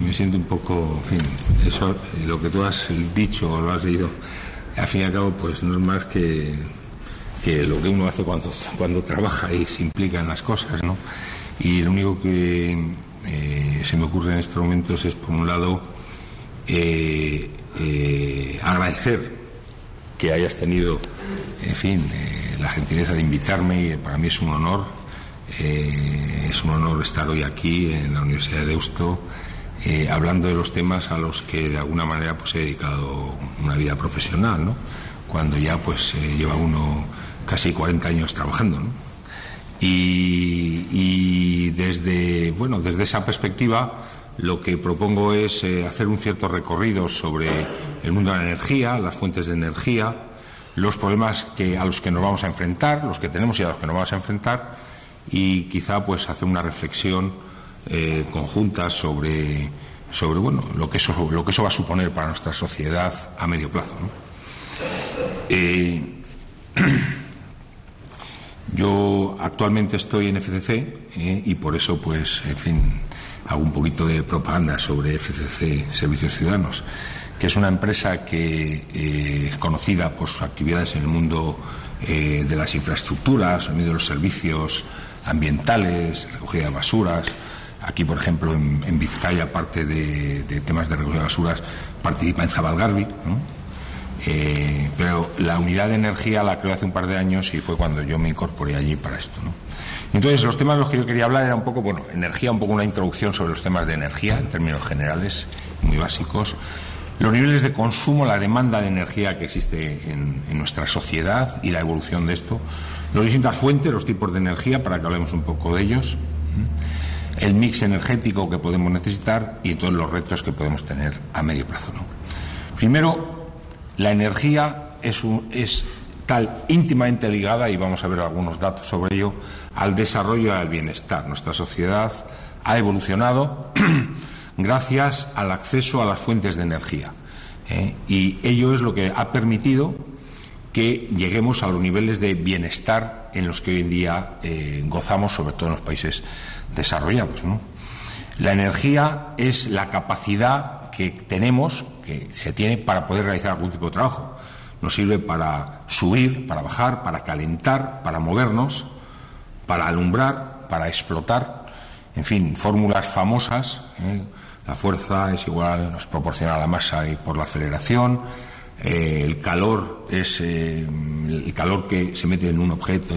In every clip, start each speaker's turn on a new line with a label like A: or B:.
A: me siento un poco, en fin, eso, lo que tú has dicho o lo has leído, al fin y al cabo, pues no es más que lo que uno hace cuando trabaja y se implica en las cosas, ¿no? Y lo único que se me ocurre en estos momentos es, por un lado, agradecer que hayas tenido, en fin, la gentileza de invitarme, y para mí es un honor estar hoy aquí en la Universidad de Deusto, hablando de los temas a los que de alguna manera pues he dedicado una vida profesional, ¿no? Cuando ya pues lleva uno casi 40 años trabajando, ¿no? Y desde esa perspectiva lo que propongo es hacer un cierto recorrido sobre el mundo de la energía, las fuentes de energía, los problemas a los que nos vamos a enfrentar, los que tenemos y a los que nos vamos a enfrentar, y quizá pues hacer una reflexión conjunta sobre lo que eso va a suponer para nuestra sociedad a medio plazo, ¿no? Yo actualmente estoy en FCC y por eso, pues, en fin, hago un poquito de propaganda sobre FCC Servicios Ciudadanos, que es una empresa que es conocida por sus actividades en el mundo de las infraestructuras, en el medio de los servicios ambientales, recogida de basuras. Aquí, por ejemplo, en Vizcaya, aparte de temas de recogida de basuras, participa en Zabalgarbi, ¿no? Pero la unidad de energía la creó hace un par de años y fue cuando yo me incorporé allí para esto, ¿no? Entonces, los temas de los que yo quería hablar era un poco, energía, un poco una introducción sobre los temas de energía en términos generales, muy básicos, los niveles de consumo, la demanda de energía que existe en nuestra sociedad y la evolución de esto, las distintas fuentes, los tipos de energía, para que hablemos un poco de ellos, el mix energético que podemos necesitar y todos los retos que podemos tener a medio plazo, ¿no? Primero, la energía es tal íntimamente ligada, y vamos a ver algunos datos sobre ello, al desarrollo y al bienestar. Nuestra sociedad ha evolucionado gracias al acceso a las fuentes de energía, y ello es lo que ha permitido que lleguemos a los niveles de bienestar en los que hoy en día gozamos, sobre todo en los países desarrollados, ¿no? La energía es la capacidad que tenemos, que se tiene para poder realizar algún tipo de trabajo. Nos sirve para subir, para bajar, para calentar, para movernos, para alumbrar, para explotar, en fin, fórmulas famosas, la fuerza es proporcional a la masa y por la aceleración, el calor que se mete en un objeto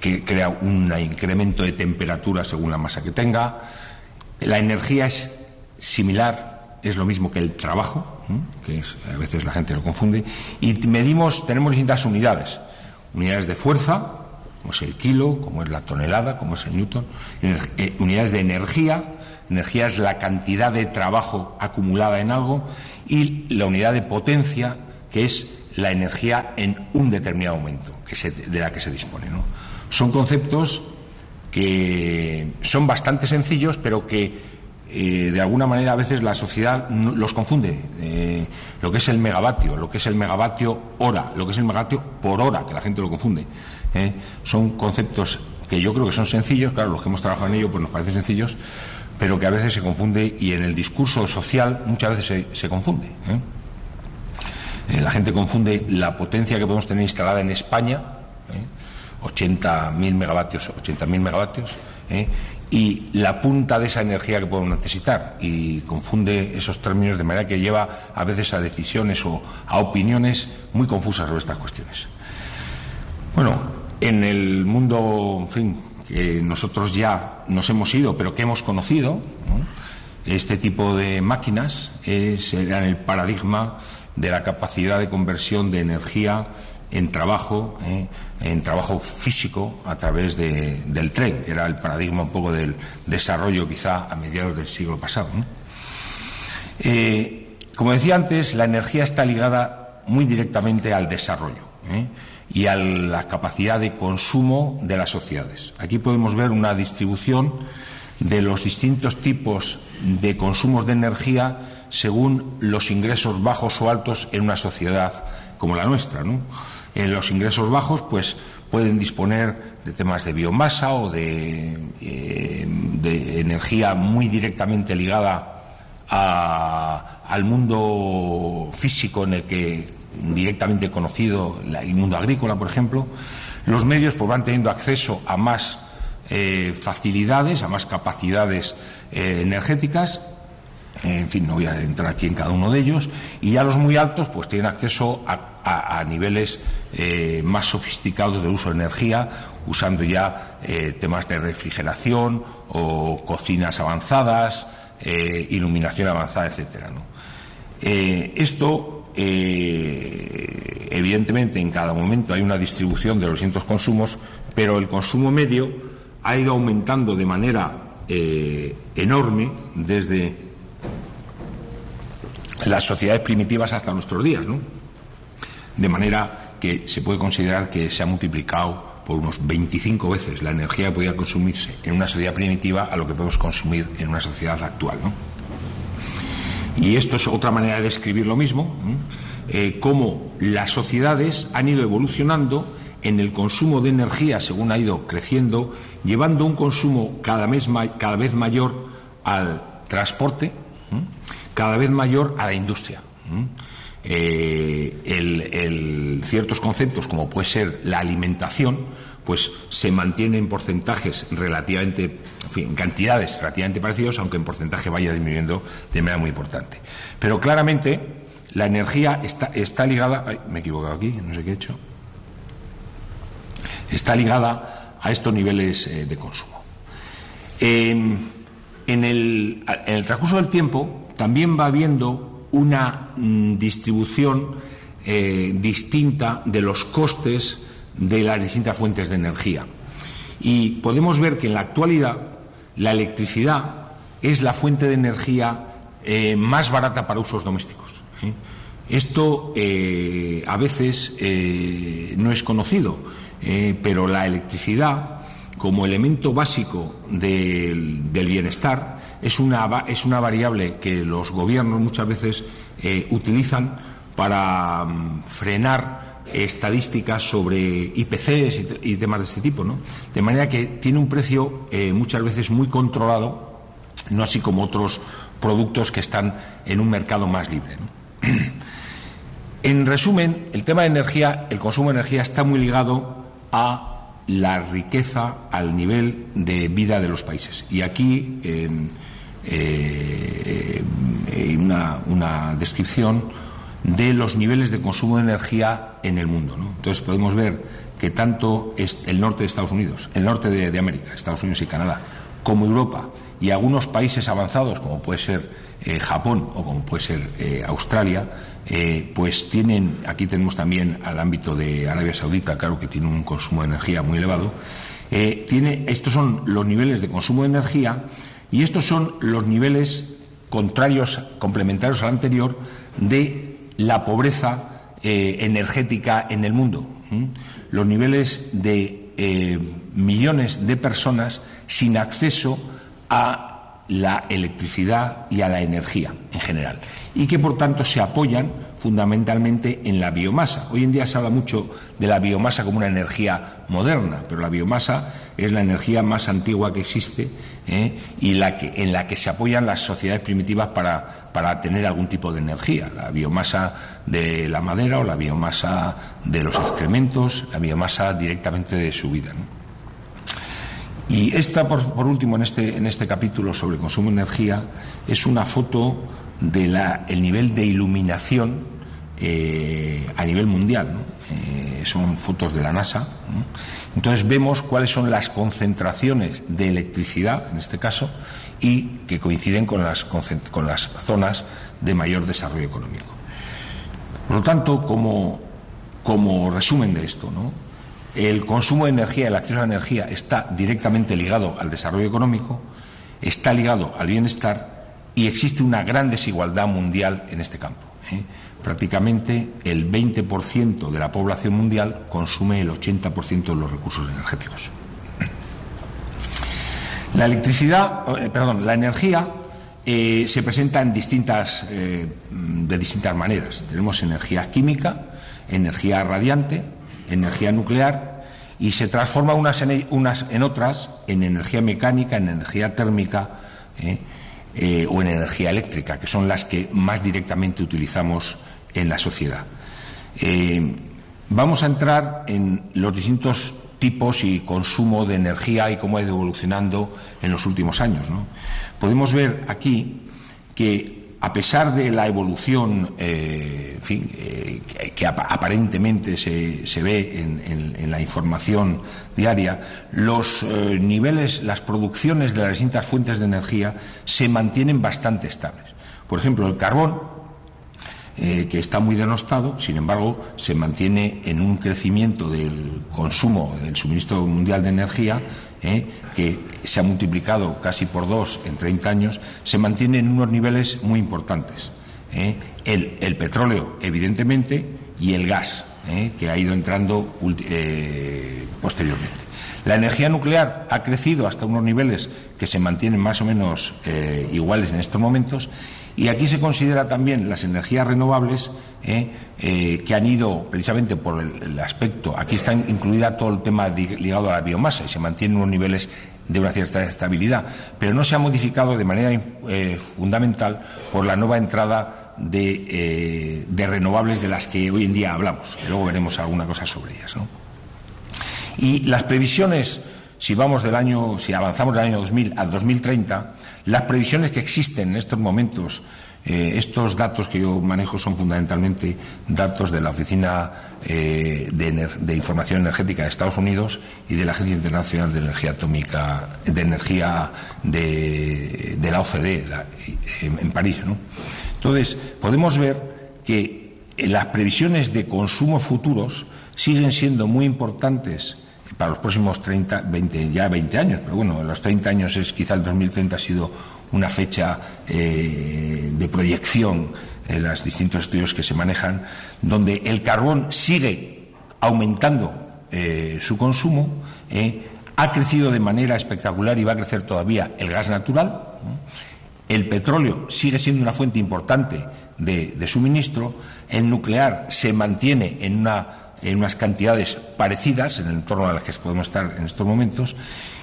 A: que crea un incremento de temperatura según la masa que tenga. La energía es similar, es lo mismo que el trabajo, que a veces la gente lo confunde, y tenemos distintas unidades de fuerza, como es el kilo, como es la tonelada, como es el newton, unidades de energía es la cantidad de trabajo acumulada en algo, y la unidad de potencia, que es la energía en un determinado momento de la que se dispone, ¿no? Son conceptos que son bastante sencillos, pero que de alguna manera a veces la sociedad los confunde. Lo que es el megavatio, lo que es el megavatio hora, lo que es el megavatio por hora, que la gente lo confunde. Son conceptos que yo creo que son sencillos, claro, los que hemos trabajado en ello pues nos parecen sencillos, pero que a veces se confunde, y en el discurso social muchas veces se confunde. La gente confunde la potencia que podemos tener instalada en España, 80.000 megavatios, y la punta de esa energía que podemos necesitar, y confunde esos términos de manera que lleva a veces a decisiones o a opiniones muy confusas sobre estas cuestiones. Bueno, en el mundo, en fin, que nosotros ya nos hemos ido, pero que hemos conocido, ¿no? Este tipo de máquinas eran el paradigma de la capacidad de conversión de energía en trabajo físico a través del tren, que era el paradigma un poco del desarrollo quizá a mediados del siglo pasado, ¿no? Como decía antes, la energía está ligada muy directamente al desarrollo y a la capacidad de consumo de las sociedades. Aquí podemos ver una distribución de los distintos tipos de consumos de energía según los ingresos bajos o altos en una sociedad como la nuestra, ¿no? En los ingresos bajos, pues pueden disponer de temas de biomasa o de energía muy directamente ligada al mundo físico en el que directamente conocido, el mundo agrícola, por ejemplo, los medios pues van teniendo acceso a más facilidades, a más capacidades energéticas. En fin, no voy a entrar aquí en cada uno de ellos, y ya los muy altos pues tienen acceso a niveles más sofisticados de uso de energía, usando ya temas de refrigeración o cocinas avanzadas, iluminación avanzada, etcétera, ¿no? Esto, evidentemente, en cada momento hay una distribución de los distintos consumos, pero el consumo medio ha ido aumentando de manera enorme desde las sociedades primitivas hasta nuestros días, ¿no? De manera que se puede considerar que se ha multiplicado por unos 25 veces la energía que podía consumirse en una sociedad primitiva a lo que podemos consumir en una sociedad actual, ¿no? Y esto es otra manera de describir lo mismo, cómo las sociedades han ido evolucionando en el consumo de energía según ha ido creciendo, llevando un consumo cada vez mayor al transporte, cada vez mayor a la industria. Ciertos conceptos, como puede ser la alimentación, pues se mantienen en porcentajes relativamente, en fin, en cantidades relativamente parecidos, aunque en porcentaje vaya disminuyendo de manera muy importante. Pero claramente la energía está ligada, me he equivocado aquí, no sé qué he hecho, está ligada a estos niveles de consumo. En el transcurso del tiempo también va habiendo una distribución distinta de los costes de las distintas fuentes de energía. Y podemos ver que en la actualidad la electricidad es la fuente de energía más barata para usos domésticos. Esto a veces no es conocido, pero la electricidad, como elemento básico del bienestar, es una variable que los gobiernos muchas veces utilizan para frenar estadísticas sobre IPCs y temas de este tipo, ¿no? De manera que tiene un precio muchas veces muy controlado, no así como otros productos que están en un mercado más libre, ¿no? En resumen, el tema de energía, el consumo de energía está muy ligado a la riqueza, al nivel de vida de los países. Y aquí una descripción de los niveles de consumo de energía en el mundo, ¿no? Entonces podemos ver que tanto el norte de Estados Unidos, el norte de América, Estados Unidos y Canadá, como Europa y algunos países avanzados, como puede ser Japón o como puede ser Australia, pues tienen, aquí tenemos también al ámbito de Arabia Saudita, claro que tiene un consumo de energía muy elevado, estos son los niveles de consumo de energía y estos son los niveles complementarios al anterior de la pobreza energética en el mundo. Los niveles de millones de personas sin acceso a la electricidad y a la energía en general, y que por tanto se apoyan fundamentalmente en la biomasa. Hoy en día se habla mucho de la biomasa como una energía moderna, pero la biomasa es la energía más antigua que existe, y en la que se apoyan las sociedades primitivas para tener algún tipo de energía. La biomasa de la madera o la biomasa de los excrementos, la biomasa directamente de su vida, ¿no? Y esta, por último, en este capítulo sobre consumo de energía, es una foto del nivel de iluminación a nivel mundial, ¿no? Son fotos de la NASA, ¿no? Entonces vemos cuáles son las concentraciones de electricidad, en este caso, y que coinciden con las zonas de mayor desarrollo económico. Por lo tanto, como resumen de esto, ¿no? El consumo de energía, el acceso a la energía está directamente ligado al desarrollo económico, está ligado al bienestar y existe una gran desigualdad mundial en este campo. Prácticamente el 20% de la población mundial consume el 80% de los recursos energéticos. La energía se presenta de distintas maneras. Tenemos energía química, energía radiante, energía nuclear, y se transforma unas en otras en energía mecánica, en energía térmica, o en energía eléctrica, que son las que más directamente utilizamos en la sociedad. Vamos a entrar en los distintos tipos y consumo de energía y cómo ha ido evolucionando en los últimos años, ¿no? Podemos ver aquí que, a pesar de la evolución que aparentemente se ve en la información diaria, los niveles, las producciones de las distintas fuentes de energía se mantienen bastante estables. Por ejemplo, el carbón, que está muy denostado, sin embargo, se mantiene en un crecimiento del consumo, del suministro mundial de energía, que se ha multiplicado casi por 2 en 30 años, se mantiene en unos niveles muy importantes. El petróleo, evidentemente, y el gas, que ha ido entrando posteriormente. La energía nuclear ha crecido hasta unos niveles que se mantienen más o menos iguales en estos momentos, y aquí se considera también las energías renovables, que han ido precisamente por el aspecto, aquí está incluida todo el tema ligado a la biomasa y se mantienen unos niveles de una cierta estabilidad, pero no se ha modificado de manera fundamental por la nueva entrada de renovables de las que hoy en día hablamos, que luego veremos alguna cosa sobre ellas, ¿no? Y las previsiones, si avanzamos del año 2000 al 2030, las previsiones que existen en estos momentos, estos datos que yo manejo son fundamentalmente datos de la Oficina de Información Energética de Estados Unidos y de la Agencia Internacional de Energía Atómica, de Energía de la OCDE, en París, ¿no? Entonces, podemos ver que las previsiones de consumo futuros siguen siendo muy importantes para los próximos 20 años, pero bueno, en los 30 años quizá el 2030 ha sido una fecha de proyección en los distintos estudios que se manejan, donde el carbón sigue aumentando su consumo, ha crecido de manera espectacular y va a crecer todavía el gas natural, el petróleo sigue siendo una fuente importante de suministro, el nuclear se mantiene en unas cantidades parecidas, en el entorno a las que podemos estar en estos momentos,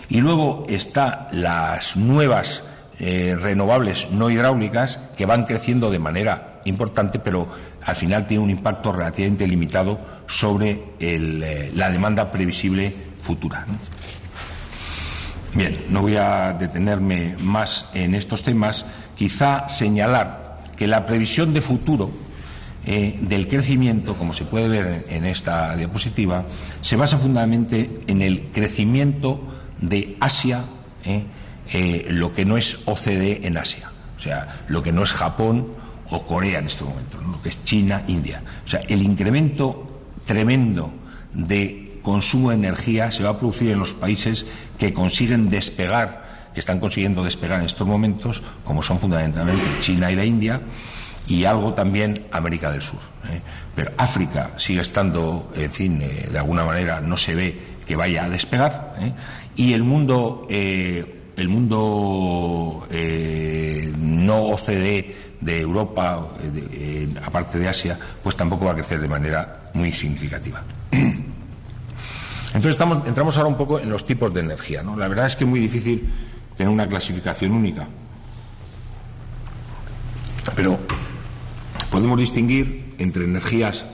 A: y luego están las nuevas renovables no hidráulicas que van creciendo de manera importante, pero al final tiene un impacto relativamente limitado sobre la demanda previsible futura, ¿no? Bien, no voy a detenerme más en estos temas, quizá señalar que la previsión de futuro del crecimiento, como se puede ver en esta diapositiva, se basa fundamentalmente en el crecimiento de Asia, lo que no es OCDE en Asia, o sea, lo que no es Japón o Corea en este momento, ¿no? Lo que es China, India. O sea, el incremento tremendo de consumo de energía se va a producir en los países que consiguen despegar, que están consiguiendo despegar en estos momentos, como son fundamentalmente China y la India, y algo también América del Sur. Pero África sigue estando, en fin, de alguna manera no se ve que vaya a despegar, y el mundo no OCDE de Europa, aparte de Asia, pues tampoco va a crecer de manera muy significativa. Entonces entramos ahora un poco en los tipos de energía, ¿no? La verdad es que es muy difícil tener una clasificación única, pero podemos distinguir entre energías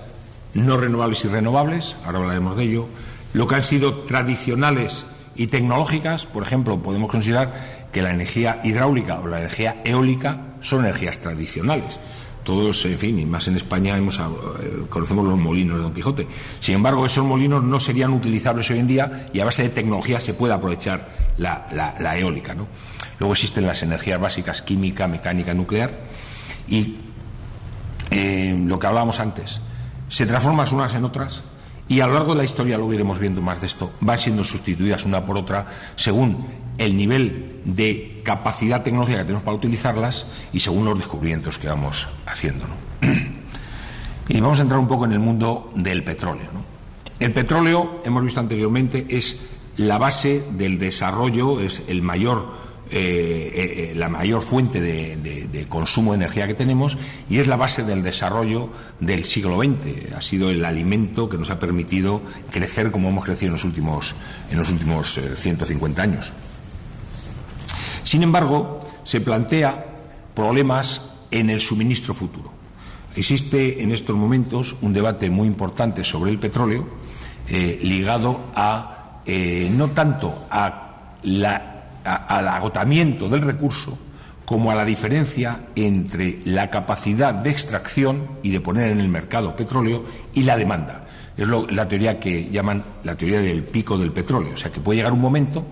A: no renovables y renovables, ahora hablaremos de ello, lo que han sido tradicionales y tecnológicas. Por ejemplo, podemos considerar que la energía hidráulica o la energía eólica son energías tradicionales. Todos, en fin, y más en España conocemos los molinos de Don Quijote. Sin embargo, esos molinos no serían utilizables hoy en día y a base de tecnología se puede aprovechar la eólica, ¿no? Luego existen las energías básicas, química, mecánica, nuclear, y lo que hablábamos antes, se transforman unas en otras y a lo largo de la historia, luego iremos viendo más de esto, van siendo sustituidas una por otra según el nivel de capacidad tecnológica que tenemos para utilizarlas y según los descubrimientos que vamos haciendo, ¿no? Y vamos a entrar un poco en el mundo del petróleo, ¿no? El petróleo, hemos visto anteriormente, es la base del desarrollo, es la mayor fuente de consumo de energía que tenemos y es la base del desarrollo del siglo XX. Ha sido el alimento que nos ha permitido crecer como hemos crecido en los últimos 150 años. Sin embargo, se plantea problemas en el suministro futuro. Existe en estos momentos un debate muy importante sobre el petróleo ligado a no tanto al agotamiento del recurso como a la diferencia entre la capacidad de extracción y de poner en el mercado petróleo y la demanda. Es la teoría que llaman la teoría del pico del petróleo. O sea, que puede llegar un momento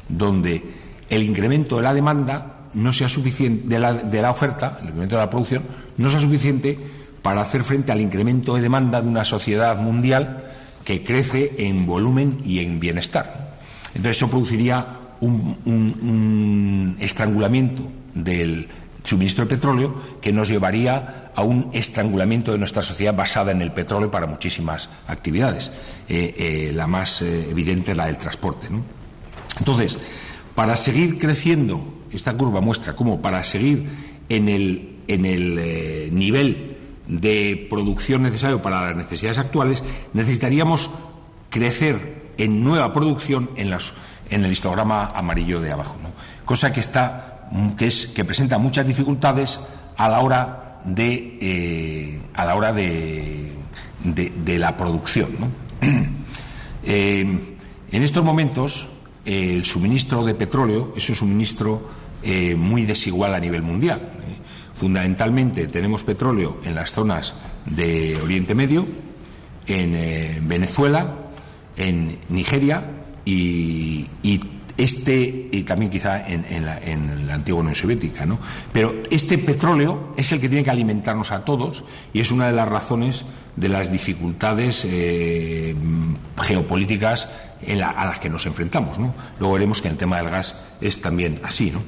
A: donde el incremento de la demanda no sea suficiente, de la oferta, el incremento de la producción, no sea suficiente para hacer frente al incremento de demanda de una sociedad mundial que crece en volumen y en bienestar. Entonces, eso produciría un estrangulamiento del suministro de petróleo que nos llevaría a un estrangulamiento de nuestra sociedad basada en el petróleo para muchísimas actividades. La más evidente es la del transporte, ¿no? Entonces, para seguir creciendo, esta curva muestra cómo para seguir en el nivel de producción necesario para las necesidades actuales, necesitaríamos crecer en nueva producción en el histograma amarillo de abajo, ¿no? Cosa que presenta muchas dificultades a la hora de la producción, ¿no? En estos momentos el suministro de petróleo es un suministro muy desigual a nivel mundial. Fundamentalmente tenemos petróleo en las zonas de Oriente Medio, en Venezuela, en Nigeria y también quizá en la antigua Unión Soviética, ¿no? Pero este petróleo es el que tiene que alimentarnos a todos y es una de las razones de las dificultades geopolíticas a las que nos enfrentamos, ¿no? Luego veremos que en el tema del gas es también así, ¿no?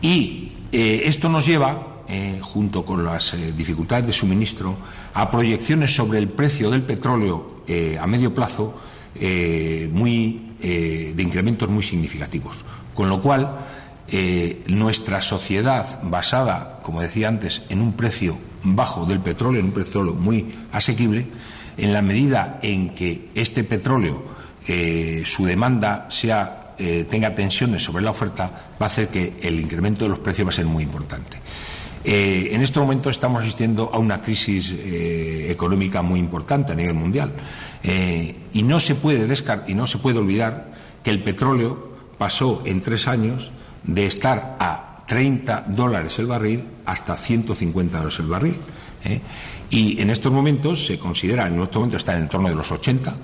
A: Y esto nos lleva, junto con las dificultades de suministro, a proyecciones sobre el precio del petróleo a medio plazo de incrementos muy significativos. Con lo cual, nuestra sociedad basada, como decía antes, en un precio bajo del petróleo, en un petróleo muy asequible, en la medida en que este petróleo, su demanda tenga tensiones sobre la oferta, va a hacer que el incremento de los precios va a ser muy importante. En estos momentos estamos asistiendo a una crisis económica muy importante a nivel mundial y no se puede olvidar que el petróleo pasó en 3 años de estar a $30 el barril hasta $150 el barril. Y en estos momentos se considera, en estos momentos está en el entorno de los 80,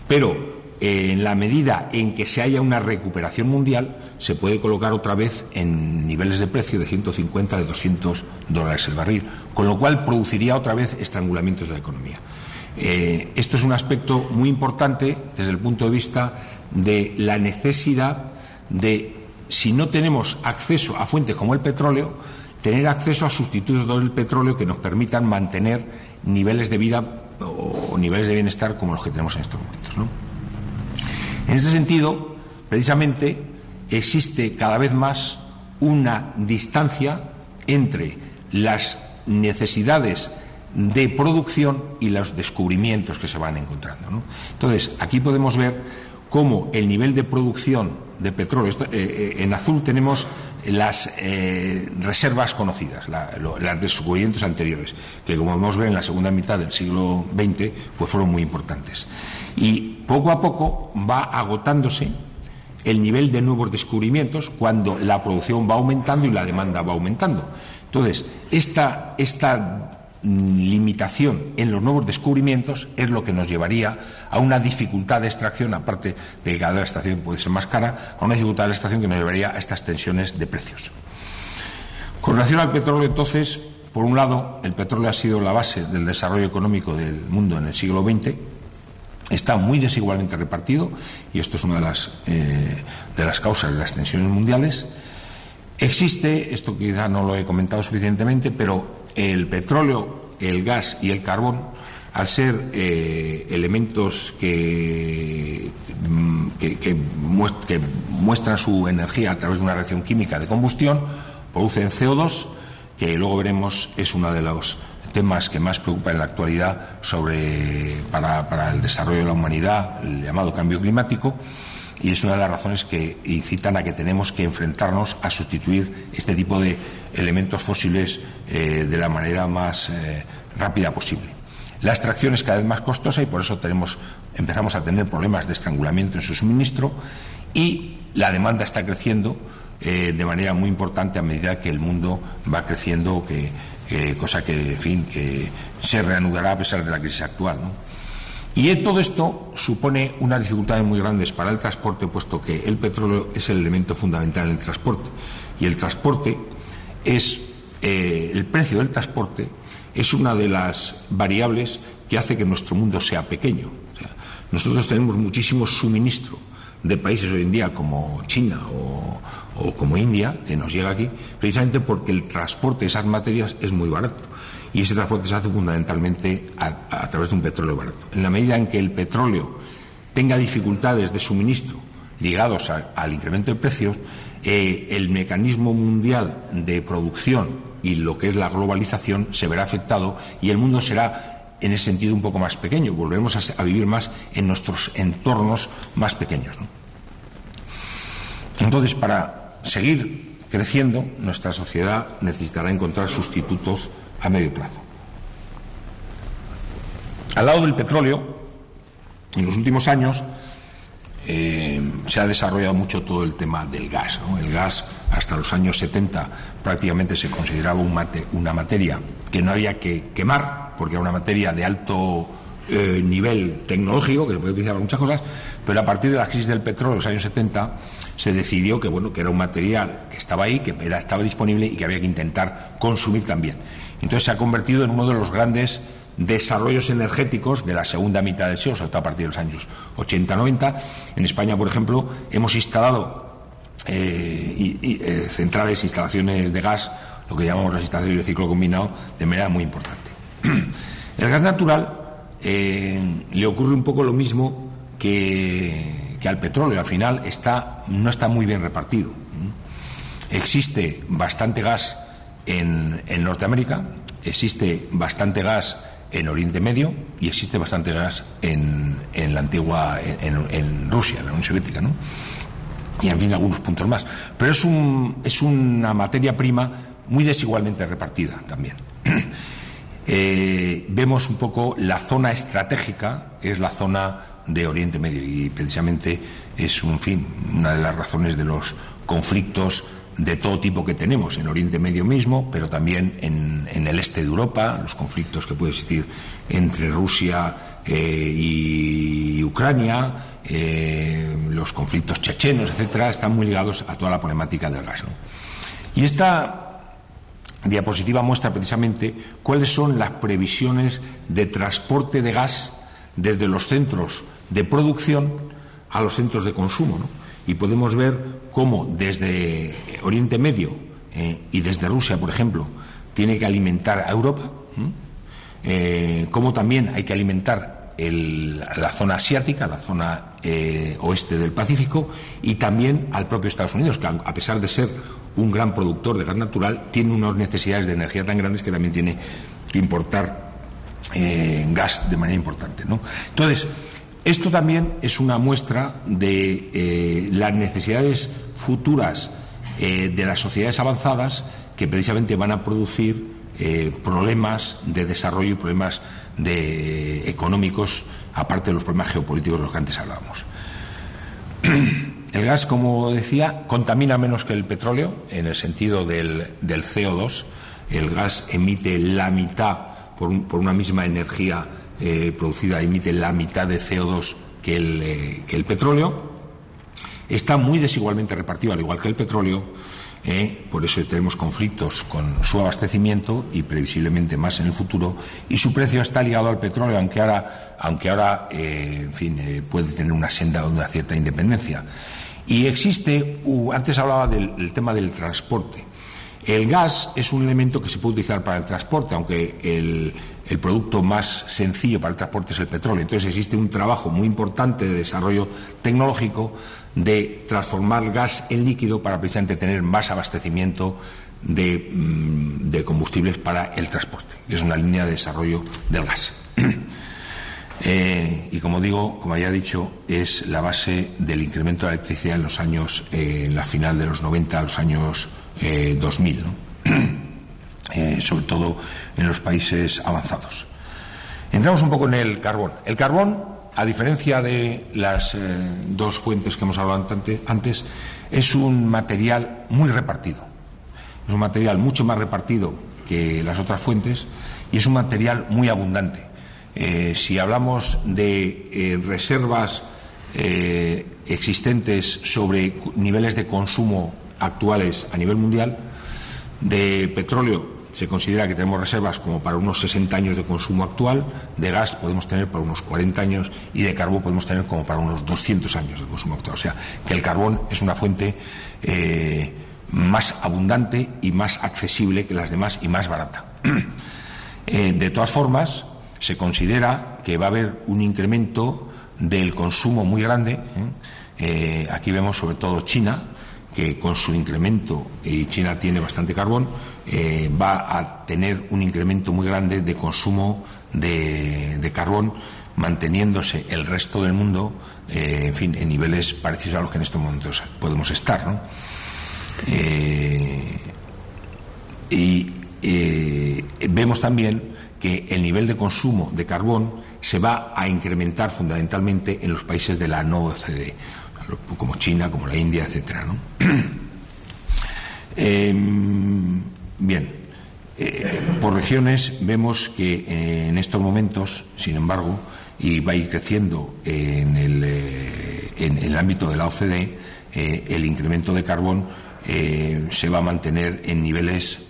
A: pero en la medida en que se haya una recuperación mundial, se puede colocar otra vez en niveles de precio de 150, de $200 el barril, con lo cual produciría otra vez estrangulamientos de la economía. Esto es un aspecto muy importante desde el punto de vista de la necesidad de, si no tenemos acceso a fuentes como el petróleo, tener acceso a sustitutos del petróleo que nos permitan mantener niveles de vida o niveles de bienestar como los que tenemos en estos momentos, ¿no? En ese sentido, precisamente, existe cada vez más una distancia entre las necesidades de producción y los descubrimientos que se van encontrando, ¿no? Entonces, aquí podemos ver cómo el nivel de producción de petróleo, en azul tenemos las reservas conocidas, los descubrimientos anteriores, que como podemos ver en la segunda mitad del siglo XX, pues fueron muy importantes. Y poco a poco va agotándose el nivel de nuevos descubrimientos cuando la producción va aumentando y la demanda va aumentando. Entonces, esta limitación en los nuevos descubrimientos es lo que nos llevaría a una dificultad de extracción, aparte de que cada vez la extracción puede ser más cara, a una dificultad de extracción que nos llevaría a estas tensiones de precios. Con relación al petróleo, entonces, por un lado, el petróleo ha sido la base del desarrollo económico del mundo en el siglo XX, está muy desigualmente repartido y esto es una de las causas de las tensiones mundiales. Existe, esto quizá no lo he comentado suficientemente, pero el petróleo, el gas y el carbón, al ser elementos que muestran su energía a través de una reacción química de combustión, producen CO2, que luego veremos es uno de los temas que más preocupan en la actualidad para el desarrollo de la humanidad, el llamado cambio climático. y es una de las razones que incitan a que tenemos que enfrentarnos a sustituir este tipo de elementos fósiles de la manera más rápida posible. La extracción es cada vez más costosa y por eso empezamos a tener problemas de estrangulamiento en su suministro, y la demanda está creciendo de manera muy importante a medida que el mundo va creciendo, cosa que, en fin, que se reanudará a pesar de la crisis actual, ¿no? Y todo esto supone unas dificultades muy grandes para el transporte, puesto que el petróleo es el elemento fundamental en el transporte. Y el transporte el precio del transporte es una de las variables que hace que nuestro mundo sea pequeño. O sea, nosotros tenemos muchísimo suministro de países hoy en día como China o como India, que nos llega aquí, precisamente porque el transporte de esas materias es muy barato. Y ese transporte se hace fundamentalmente a través de un petróleo barato. En la medida en que el petróleo tenga dificultades de suministro ligados al incremento de precios, el mecanismo mundial de producción y lo que es la globalización se verá afectado, y el mundo será, en ese sentido, un poco más pequeño. Volveremos a vivir más en nuestros entornos más pequeños, ¿no? Entonces, para seguir creciendo, nuestra sociedad necesitará encontrar sustitutos a medio plazo. Al lado del petróleo, en los últimos años se ha desarrollado mucho todo el tema del gas, ¿no? El gas, hasta los años 70, prácticamente se consideraba una materia que no había que quemar, porque era una materia de alto nivel tecnológico, que se puede utilizar para muchas cosas, pero a partir de la crisis del petróleo de los años 70 se decidió que era un material que estaba ahí, que estaba disponible y que había que intentar consumir también. Entonces se ha convertido en uno de los grandes desarrollos energéticos de la segunda mitad del siglo, sobre todo a partir de los años 80-90. En España, por ejemplo, hemos instalado centrales, instalaciones de gas, lo que llamamos las instalaciones de ciclo combinado, de manera muy importante. El gas natural le ocurre un poco lo mismo que al petróleo. Al final no está muy bien repartido. Existe bastante gas en Norteamérica, existe bastante gas en Oriente Medio y existe bastante gas en la antigua, en Rusia, en la Unión Soviética, ¿no? Y en fin, algunos puntos más. Pero es una materia prima muy desigualmente repartida también. Vemos un poco la zona estratégica, es la zona de Oriente Medio, y precisamente es una de las razones de los conflictos de todo tipo que tenemos en Oriente Medio mismo, pero también en el este de Europa, los conflictos que puede existir entre Rusia y Ucrania, los conflictos chechenos, etcétera, están muy ligados a toda la problemática del gas, ¿no? Y esta diapositiva muestra precisamente cuáles son las previsiones de transporte de gas desde los centros de producción a los centros de consumo, ¿no? Y podemos ver cómo desde Oriente Medio y desde Rusia, por ejemplo, tiene que alimentar a Europa, cómo también hay que alimentar la zona asiática, la zona oeste del Pacífico, y también al propio Estados Unidos, que a pesar de ser un gran productor de gas natural, tiene unas necesidades de energía tan grandes que también tiene que importar gas de manera importante, ¿no? Entonces, esto también es una muestra de las necesidades futuras de las sociedades avanzadas, que precisamente van a producir problemas de desarrollo y problemas económicos, aparte de los problemas geopolíticos de los que antes hablábamos. El gas, como decía, contamina menos que el petróleo en el sentido del CO2. El gas emite la mitad, por una misma energía producida, emite la mitad de CO2 que el petróleo. Está muy desigualmente repartido, al igual que el petróleo, por eso tenemos conflictos con su abastecimiento y previsiblemente más en el futuro, y su precio está ligado al petróleo, aunque ahora puede tener una senda o una cierta independencia. Y existe, antes hablaba del tema del transporte. El gas es un elemento que se puede utilizar para el transporte, aunque el producto más sencillo para el transporte es el petróleo. Entonces existe un trabajo muy importante de desarrollo tecnológico de transformar gas en líquido para precisamente tener más abastecimiento de combustibles para el transporte. Es una línea de desarrollo del gas. Y como digo, como ya he dicho, es la base del incremento de la electricidad en los años, la final de los 90 a los años 2000, ¿no? Sobre todo en los países avanzados. Entramos un poco en el carbón. El carbón, a diferencia de las dos fuentes que hemos hablado antes, es un material muy repartido. Es un material mucho más repartido que las otras fuentes y es un material muy abundante. Si hablamos de reservas existentes sobre niveles de consumo actuales a nivel mundial, de petróleo se considera que tenemos reservas como para unos 60 años de consumo actual, de gas podemos tener para unos 40 años y de carbón podemos tener como para unos 200 años de consumo actual. O sea, que el carbón es una fuente más abundante y más accesible que las demás y más barata. De todas formas, se considera que va a haber un incremento del consumo muy grande. Aquí vemos sobre todo China, que con su incremento, y China tiene bastante carbón, va a tener un incremento muy grande de consumo de carbón, manteniéndose el resto del mundo, en fin, en niveles parecidos a los que en estos momentos podemos estar, ¿no? Vemos también que el nivel de consumo de carbón se va a incrementar fundamentalmente en los países de la no OCDE, como China, como la India, etcétera, ¿no? Bien, por regiones vemos que en estos momentos, sin embargo, y va a ir creciendo en el ámbito de la OCDE, el incremento de carbón se va a mantener en niveles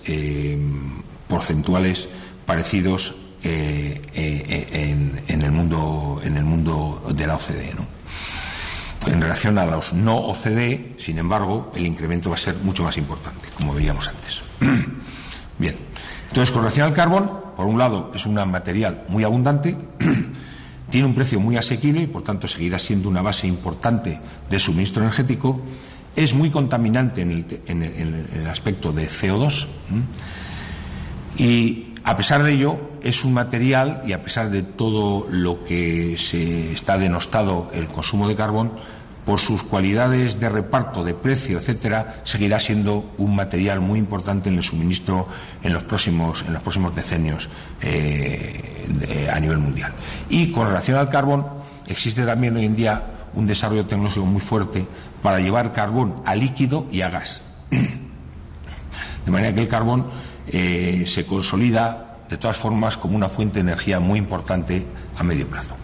A: porcentuales parecidos en el mundo de la OCDE, ¿no? En relación a los no OCDE, sin embargo, el incremento va a ser mucho más importante, como veíamos antes. Bien, entonces, con relación al carbón, por un lado, es un material muy abundante, tiene un precio muy asequible y, por tanto, seguirá siendo una base importante de suministro energético, es muy contaminante en el aspecto de CO2 y, a pesar de ello, es un material, y a pesar de todo lo que se está denostado el consumo de carbón, por sus cualidades de reparto, de precio, etcétera, seguirá siendo un material muy importante en el suministro en los próximos decenios a nivel mundial. Y con relación al carbón, existe también hoy en día un desarrollo tecnológico muy fuerte para llevar carbón a líquido y a gas. De manera que el carbón se consolida de todas formas como una fuente de energía muy importante a medio plazo.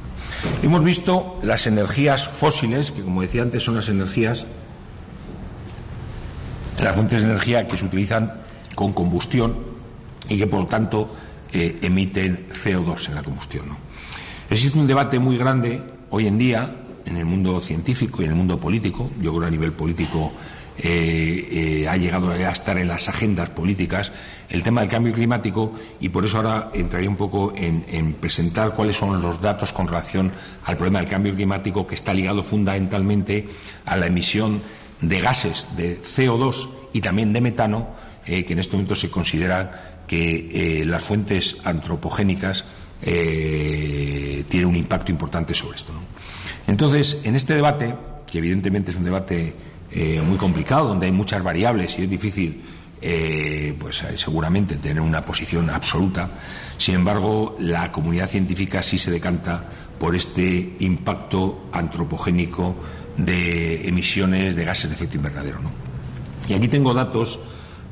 A: Hemos visto las energías fósiles, que como decía antes son las fuentes de energía que se utilizan con combustión y que por lo tanto emiten CO2 en la combustión, ¿no? Existe un debate muy grande hoy en día en el mundo científico y en el mundo político. Yo creo que a nivel político ha llegado a estar en las agendas políticas el tema del cambio climático, y por eso ahora entraré un poco en presentar cuáles son los datos con relación al problema del cambio climático, que está ligado fundamentalmente a la emisión de gases de CO2 y también de metano, que en este momento se considera que las fuentes antropogénicas tienen un impacto importante sobre esto, ¿no? Entonces, en este debate, que evidentemente es un debate muy complicado, donde hay muchas variables y es difícil seguramente tener una posición absoluta, sin embargo, la comunidad científica sí se decanta por este impacto antropogénico de emisiones de gases de efecto invernadero, ¿no? Y aquí tengo datos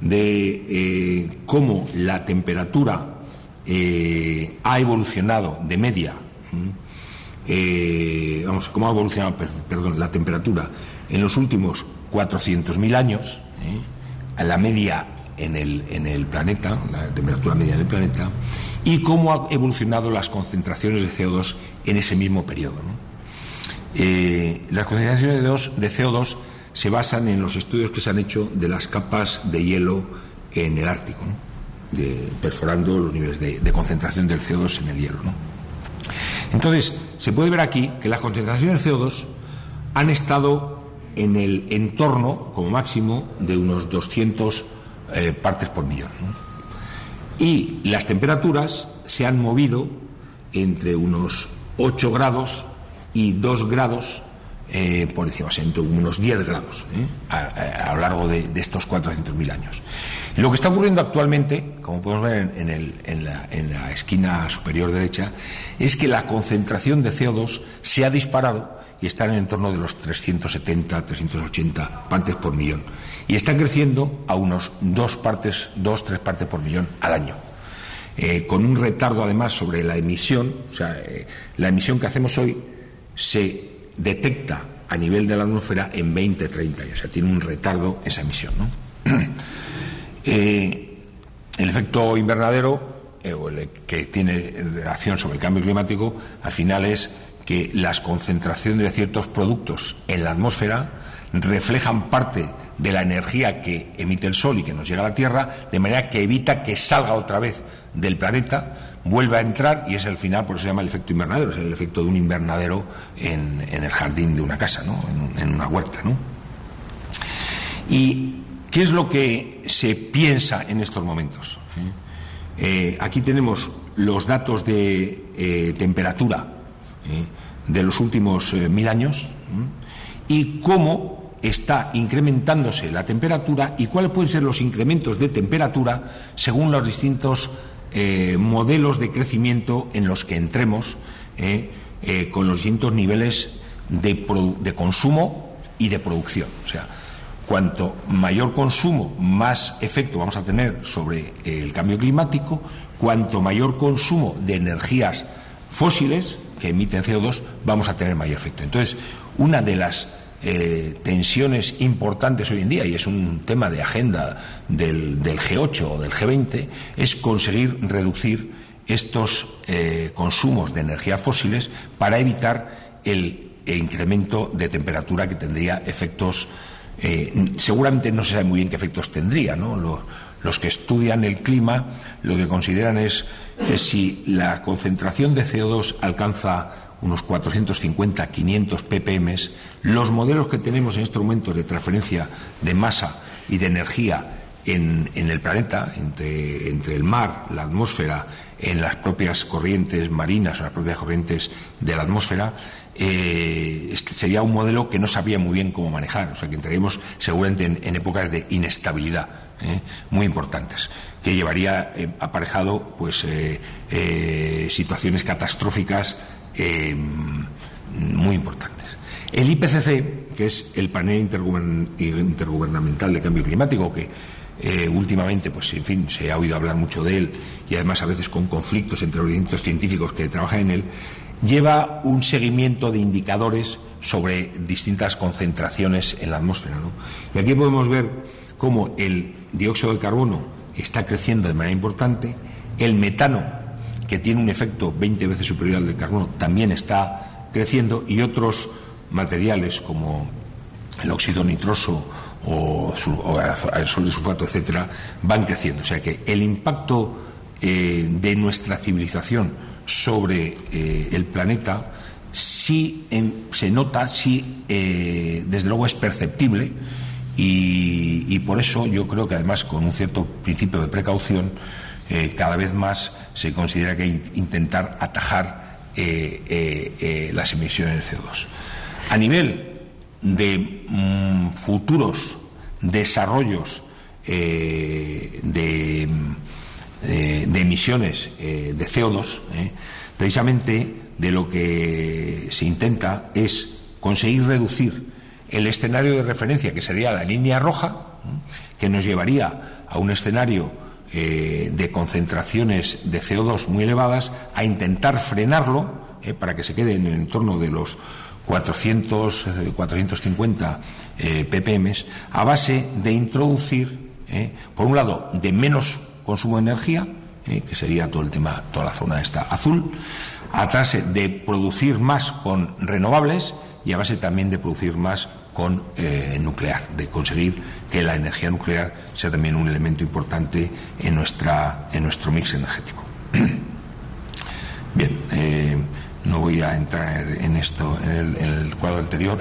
A: de cómo la temperatura ha evolucionado de media, cómo ha evolucionado, la temperatura en los últimos 400.000 años, a la media en el planeta, la temperatura media del planeta, y cómo ha evolucionado las concentraciones de CO2 en ese mismo periodo, ¿no? Las concentraciones de CO2 se basan en los estudios que se han hecho de las capas de hielo en el Ártico, ¿no? Perforando los niveles de concentración del CO2 en el hielo, ¿no? Entonces, se puede ver aquí que las concentraciones de CO2 han estado en el entorno, como máximo, de unos 200 partes por millón, ¿no? Y las temperaturas se han movido entre unos 8 grados y 2 grados por encima, o sea, entre unos 10 grados a lo largo de estos 400.000 años. Y lo que está ocurriendo actualmente, como podemos ver en la esquina superior derecha, es que la concentración de CO2 se ha disparado y está en el entorno de los 370, 380 partes por millón. Y están creciendo a unos 2, 3 partes por millón al año. Con un retardo además sobre la emisión, o sea, la emisión que hacemos hoy se detecta a nivel de la atmósfera en 20, 30 años, o sea, tiene un retardo esa emisión, ¿no? El efecto invernadero, que tiene relación sobre el cambio climático, al final es que las concentraciones de ciertos productos en la atmósfera reflejan parte de la energía que emite el Sol y que nos llega a la Tierra, de manera que evita que salga otra vez del planeta, vuelva a entrar, y es el final, por eso se llama el efecto invernadero, es el efecto de un invernadero en el jardín de una casa, ¿no? En una huerta, ¿no? ¿Y qué es lo que se piensa en estos momentos? Aquí tenemos los datos de temperatura de los últimos 1000 años y cómo está incrementándose la temperatura y cuáles pueden ser los incrementos de temperatura según los distintos modelos de crecimiento en los que entremos con los distintos niveles de consumo y de producción. O sea, cuanto mayor consumo, más efecto vamos a tener sobre el cambio climático. Cuanto mayor consumo de energías fósiles que emiten CO2, vamos a tener mayor efecto. Entonces, una de las tensiones importantes hoy en día, y es un tema de agenda del G8 o del G20, es conseguir reducir estos consumos de energías fósiles para evitar el incremento de temperatura que tendría efectos. Seguramente no se sabe muy bien qué efectos tendría, ¿no? Los que estudian el clima lo que consideran es que si la concentración de CO2 alcanza unos 450, 500 ppm, los modelos que tenemos en estos momentos de transferencia de masa y de energía en el planeta, entre el mar, la atmósfera, en las propias corrientes marinas o las propias corrientes de la atmósfera, sería un modelo que no sabía muy bien cómo manejar, o sea que entraríamos seguramente en épocas de inestabilidad muy importantes, que llevaría aparejado pues situaciones catastróficas muy importantes. El IPCC, que es el panel intergubernamental de cambio climático, que últimamente, pues en fin, se ha oído hablar mucho de él y además a veces con conflictos entre los distintos científicos que trabajan en él, lleva un seguimiento de indicadores sobre distintas concentraciones en la atmósfera, ¿no? Y aquí podemos ver cómo el dióxido de carbono está creciendo de manera importante, el metano, que tiene un efecto 20 veces superior al del carbono, también está creciendo, y otros materiales como el óxido nitroso o el sol de sulfato, etcétera, van creciendo. O sea que el impacto de nuestra civilización sobre el planeta sí se nota, sí desde luego es perceptible, y por eso yo creo que además con un cierto principio de precaución cada vez más se considera que hay que intentar atajar las emisiones de CO2. A nivel de futuros desarrollos de emisiones de CO2, precisamente de lo que se intenta es conseguir reducir el escenario de referencia, que sería la línea roja, que nos llevaría a un escenario de concentraciones de CO2 muy elevadas, a intentar frenarlo para que se quede en el entorno de los 450 ppm, a base de introducir, por un lado, de menos consumo de energía, que sería todo el tema, toda la zona esta azul, a base de producir más con renovables y a base también de producir más con nuclear, de conseguir que la energía nuclear sea también un elemento importante en nuestro mix energético. Bien, no voy a entrar en esto en el cuadro anterior,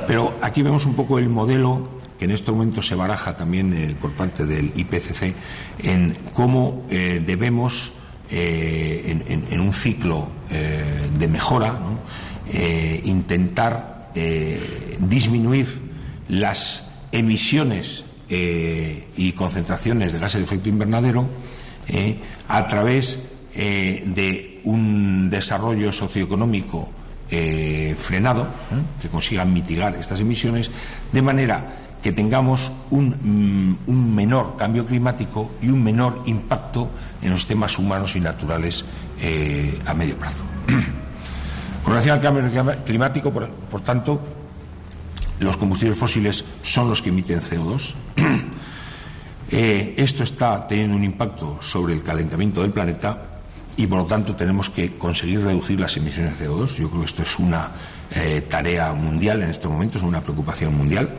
A: pero aquí vemos un poco el modelo que en este momento se baraja también por parte del IPCC en cómo debemos en un ciclo de mejora, ¿no? Intentar disminuir las emisiones y concentraciones de gases de efecto invernadero a través de un desarrollo socioeconómico frenado, que consiga mitigar estas emisiones, de manera que tengamos un menor cambio climático y un menor impacto en los sistemas humanos y naturales a medio plazo. Con relación al cambio climático, por tanto, los combustibles fósiles son los que emiten CO2. Esto está teniendo un impacto sobre el calentamiento del planeta y, por lo tanto, tenemos que conseguir reducir las emisiones de CO2. Yo creo que esto es una tarea mundial en estos momentos, una preocupación mundial.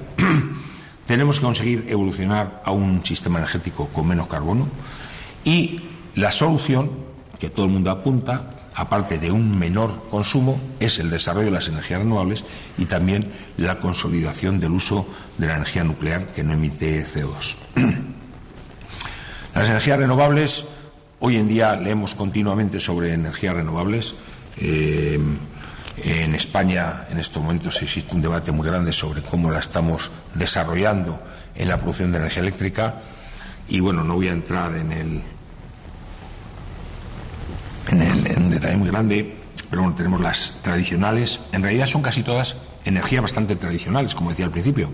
A: Tenemos que conseguir evolucionar a un sistema energético con menos carbono y la solución, que todo el mundo apunta, aparte de un menor consumo, es el desarrollo de las energías renovables y también la consolidación del uso de la energía nuclear que no emite CO2. Las energías renovables, hoy en día leemos continuamente sobre energías renovables. En España, en estos momentos, existe un debate muy grande sobre cómo la estamos desarrollando en la producción de energía eléctrica. Y bueno, no voy a entrar en un detalle muy grande, pero bueno, tenemos las tradicionales. En realidad son casi todas energías bastante tradicionales, como decía al principio.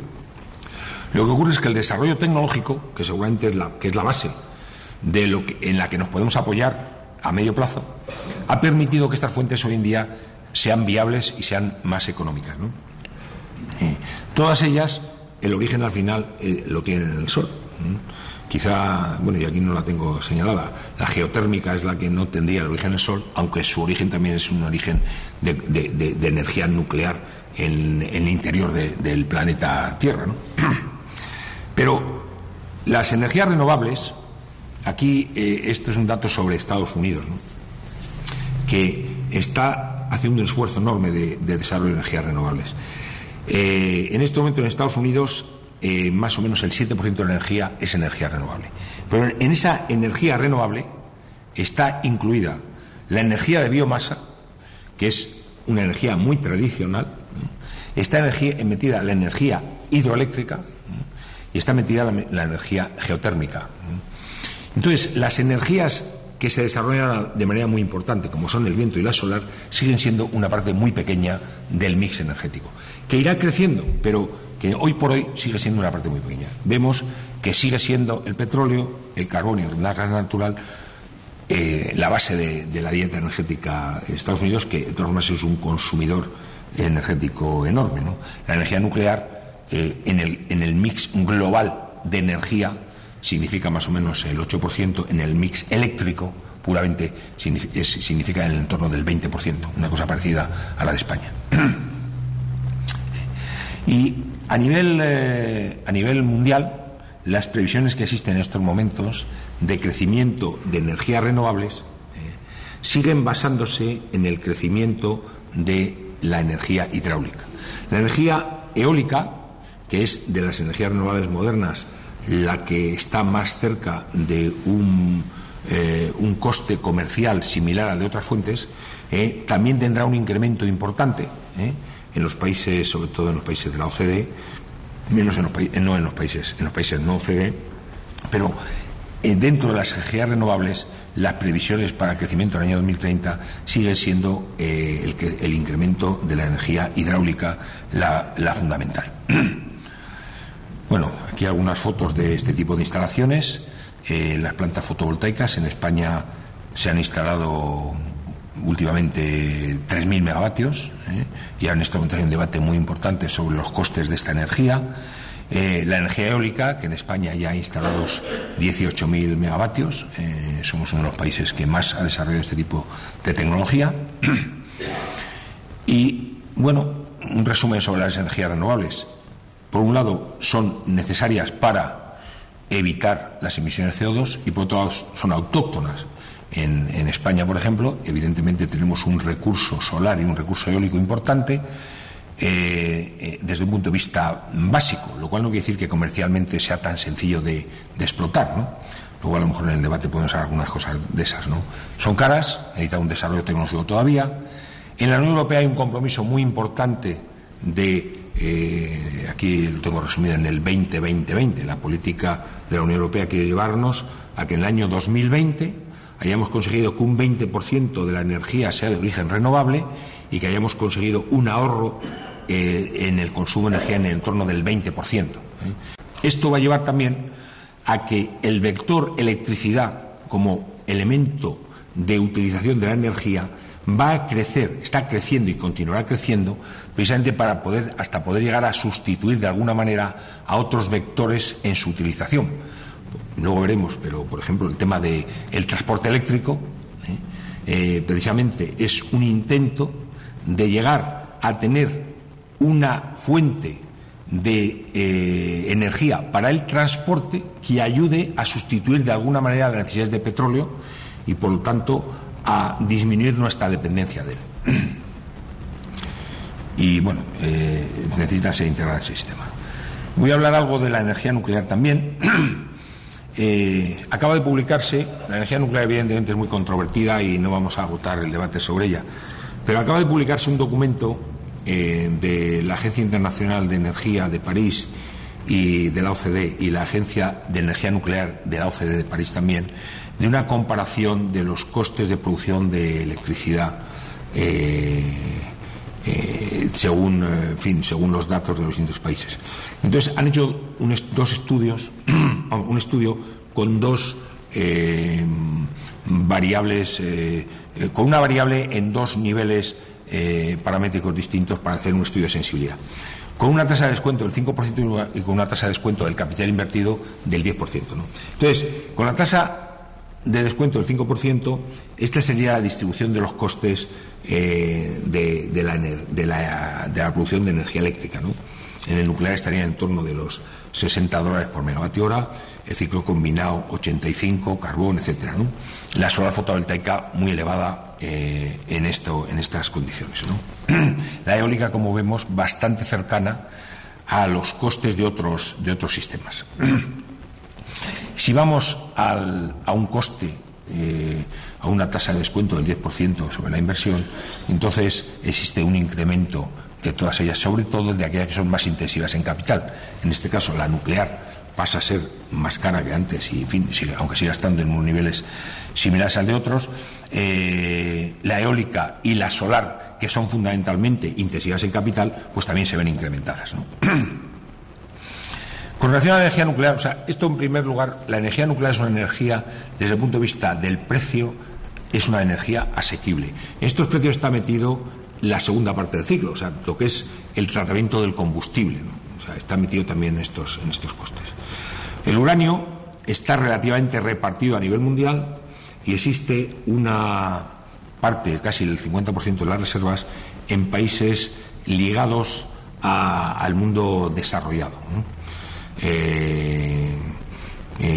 A: Lo que ocurre es que el desarrollo tecnológico, que seguramente es la base de en la que nos podemos apoyar a medio plazo, ha permitido que estas fuentes hoy en día sean viables y sean más económicas, ¿no? Todas ellas, el origen al final lo tienen en el sol. Quizá, bueno, y aquí no la tengo señalada, la geotérmica es la que no tendría el origen en el sol, aunque su origen también es un origen de energía nuclear en el interior del planeta Tierra, ¿no? Pero las energías renovables, aquí esto es un dato sobre Estados Unidos, ¿no? Que está haciendo un esfuerzo enorme de desarrollo de energías renovables. En este momento en Estados Unidos más o menos el 7% de la energía es energía renovable. Pero en esa energía renovable está incluida la energía de biomasa, que es una energía muy tradicional, está metida la energía hidroeléctrica y está metida la energía geotérmica. Entonces, las energías que se desarrollan de manera muy importante, como son el viento y la solar, siguen siendo una parte muy pequeña del mix energético, que irá creciendo, pero que hoy por hoy sigue siendo una parte muy pequeña. Vemos que sigue siendo el petróleo, el carbón y el gas natural la base de la dieta energética de Estados Unidos, que de todas formas es un consumidor energético enorme, ¿no? La energía nuclear en el mix global de energía significa más o menos el 8%, en el mix eléctrico puramente significa en el entorno del 20%, una cosa parecida a la de España. Y a nivel mundial, las previsiones que existen en estos momentos de crecimiento de energías renovables siguen basándose en el crecimiento de la energía hidráulica. La energía eólica, que es de las energías renovables modernas la que está más cerca de un coste comercial similar al de otras fuentes, también tendrá un incremento importante en los países, sobre todo en los países de la OCDE, menos en los países no OCDE, pero dentro de las energías renovables las previsiones para el crecimiento en el año 2030 siguen siendo el incremento de la energía hidráulica la fundamental. Bueno, aquí algunas fotos de este tipo de instalaciones. Las plantas fotovoltaicas en España se han instalado últimamente 3.000 megavatios, y en este momento hay un debate muy importante sobre los costes de esta energía. La energía eólica, que en España ya ha instalados 18.000 megavatios, somos uno de los países que más ha desarrollado este tipo de tecnología. Y, bueno, un resumen sobre las energías renovables. Por un lado, son necesarias para evitar las emisiones de CO2 y, por otro lado, son autóctonas. En España, por ejemplo, evidentemente tenemos un recurso solar y un recurso eólico importante desde un punto de vista básico, lo cual no quiere decir que comercialmente sea tan sencillo de explotar, ¿no? Luego a lo mejor en el debate podemos hablar algunas cosas de esas, ¿no? Son caras, necesitan un desarrollo tecnológico todavía. En la Unión Europea hay un compromiso muy importante de, aquí lo tengo resumido en el 20-20-20, la política de la Unión Europea quiere llevarnos a que en el año 2020 hayamos conseguido que un 20% de la energía sea de origen renovable y que hayamos conseguido un ahorro en el consumo de energía en el entorno del 20%. Esto va a llevar también a que el vector electricidad como elemento de utilización de la energía va a crecer, está creciendo y continuará creciendo, precisamente para poder llegar a sustituir de alguna manera a otros vectores en su utilización. Luego veremos, pero por ejemplo el tema del transporte eléctrico precisamente es un intento de llegar a tener una fuente de energía para el transporte que ayude a sustituir de alguna manera las necesidades de petróleo y por lo tanto a disminuir nuestra dependencia de él. Y bueno, necesita ser integrada en el sistema. Voy a hablar algo de la energía nuclear también. Acaba de publicarse, la energía nuclear evidentemente es muy controvertida y no vamos a agotar el debate sobre ella, pero acaba de publicarse un documento de la Agencia Internacional de Energía de París y de la OCDE y la Agencia de Energía Nuclear de la OCDE de París también, de una comparación de los costes de producción de electricidad según los datos de los distintos países. Entonces han hecho dos estudios, un estudio con dos variables, con una variable en dos niveles paramétricos distintos para hacer un estudio de sensibilidad, con una tasa de descuento del 5% y con una tasa de descuento del capital invertido del 10%, ¿no? Entonces, con la tasa de descuento del 5%, esta sería la distribución de los costes de la producción de energía eléctrica, ¿no? En el nuclear estaría en torno de los $60 por megavatio hora, el ciclo combinado 85, carbón, etcétera, ¿no? La solar fotovoltaica muy elevada en estas condiciones, ¿no? La eólica, como vemos, bastante cercana a los costes de otros sistemas. Si vamos a un coste, a una tasa de descuento del 10% sobre la inversión, entonces existe un incremento de todas ellas, sobre todo de aquellas que son más intensivas en capital. En este caso, la nuclear pasa a ser más cara que antes y, en fin, aunque siga estando en unos niveles similares al de otros. La eólica y la solar, que son fundamentalmente intensivas en capital, pues también se ven incrementadas, ¿no? Con relación a la energía nuclear, o sea, esto en primer lugar, la energía nuclear es una energía, desde el punto de vista del precio, es una energía asequible. En estos precios está metido la segunda parte del ciclo, o sea, lo que es el tratamiento del combustible, ¿no? O sea, está metido también en estos costes. El uranio está relativamente repartido a nivel mundial y existe una parte, casi el 50% de las reservas, en países ligados al mundo desarrollado, ¿no?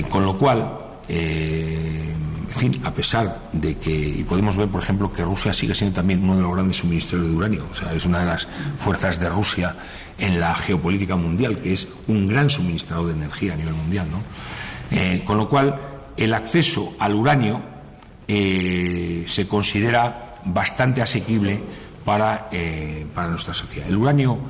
A: Con lo cual, en fin, a pesar de que, y podemos ver, por ejemplo, que Rusia sigue siendo también uno de los grandes suministradores de uranio, o sea, es una de las fuerzas de Rusia en la geopolítica mundial, que es un gran suministrador de energía a nivel mundial, ¿no? Con lo cual, el acceso al uranio se considera bastante asequible para nuestra sociedad. El uranio,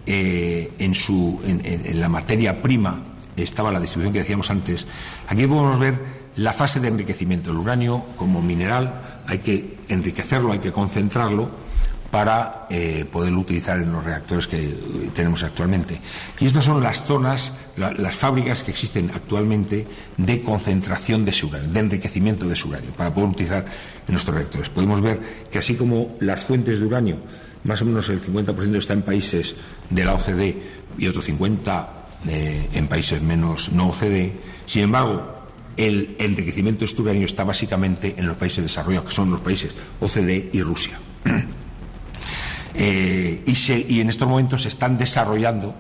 A: en la materia prima, estaba la distribución que decíamos antes. Aquí podemos ver la fase de enriquecimiento. El uranio, como mineral, hay que enriquecerlo, hay que concentrarlo para poderlo utilizar en los reactores que tenemos actualmente. Y estas son las zonas, las fábricas que existen actualmente de concentración de ese uranio, de enriquecimiento de ese uranio, para poder utilizar en nuestros reactores. Podemos ver que así como las fuentes de uranio, más o menos el 50% está en países de la OCDE y otro 50% en países menos no OCDE, sin embargo, el enriquecimiento de este uranio está básicamente en los países desarrollados, que son los países OCDE y Rusia. Y en estos momentos se están desarrollando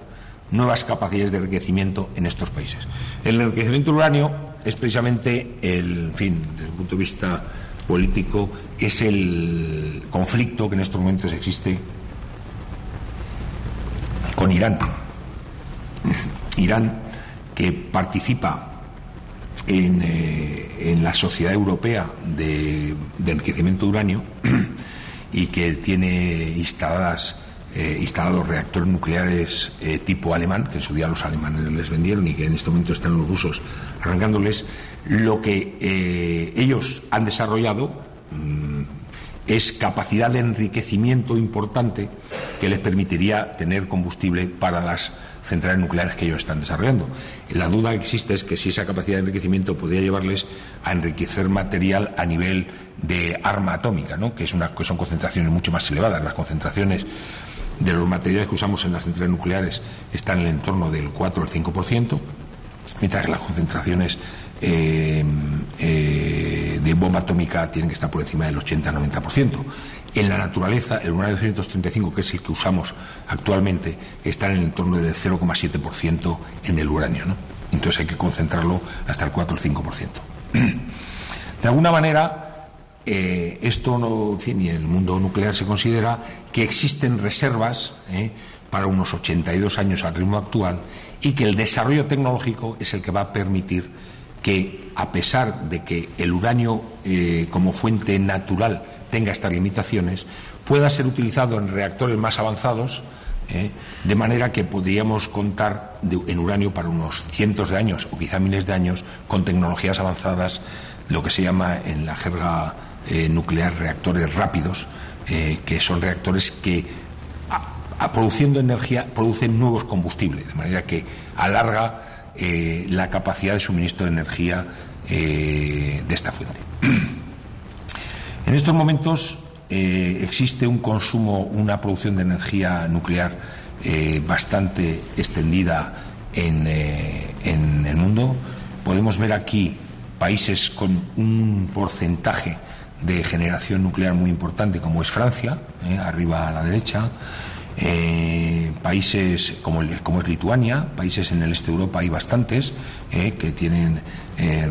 A: nuevas capacidades de enriquecimiento en estos países. El enriquecimiento del uranio es precisamente en fin, desde el punto de vista político, es el conflicto que en estos momentos existe con Irán. Irán, que participa en la Sociedad Europea de Enriquecimiento de Uranio y que tiene instalados reactores nucleares tipo alemán, que en su día los alemanes les vendieron y que en este momento están los rusos arrancándoles. Lo que ellos han desarrollado es capacidad de enriquecimiento importante que les permitiría tener combustible para las centrales nucleares que ellos están desarrollando. La duda que existe es que si esa capacidad de enriquecimiento podría llevarles a enriquecer material a nivel de arma atómica, ¿no? que son concentraciones mucho más elevadas. Las concentraciones de los materiales que usamos en las centrales nucleares están en el entorno del 4 al 5%, mientras que las concentraciones de bomba atómica tienen que estar por encima del 80-90%. En la naturaleza, el uranio 235, que es el que usamos actualmente, está en el entorno del 0,7% en el uranio, ¿no? Entonces hay que concentrarlo hasta el 4 o 5%. De alguna manera, esto no, en fin, y en el mundo nuclear se considera que existen reservas para unos 82 años al ritmo actual, y que el desarrollo tecnológico es el que va a permitir que, a pesar de que el uranio como fuente natural tenga estas limitaciones, pueda ser utilizado en reactores más avanzados, de manera que podríamos contar en uranio para unos cientos de años o quizá miles de años con tecnologías avanzadas, lo que se llama en la jerga nuclear reactores rápidos, que son reactores que produciendo energía producen nuevos combustibles, de manera que alarga la capacidad de suministro de energía de esta fuente. En estos momentos existe un consumo, una producción de energía nuclear bastante extendida en el mundo. Podemos ver aquí países con un porcentaje de generación nuclear muy importante, como es Francia, arriba a la derecha. Países como es Lituania, países en el este de Europa hay bastantes que tienen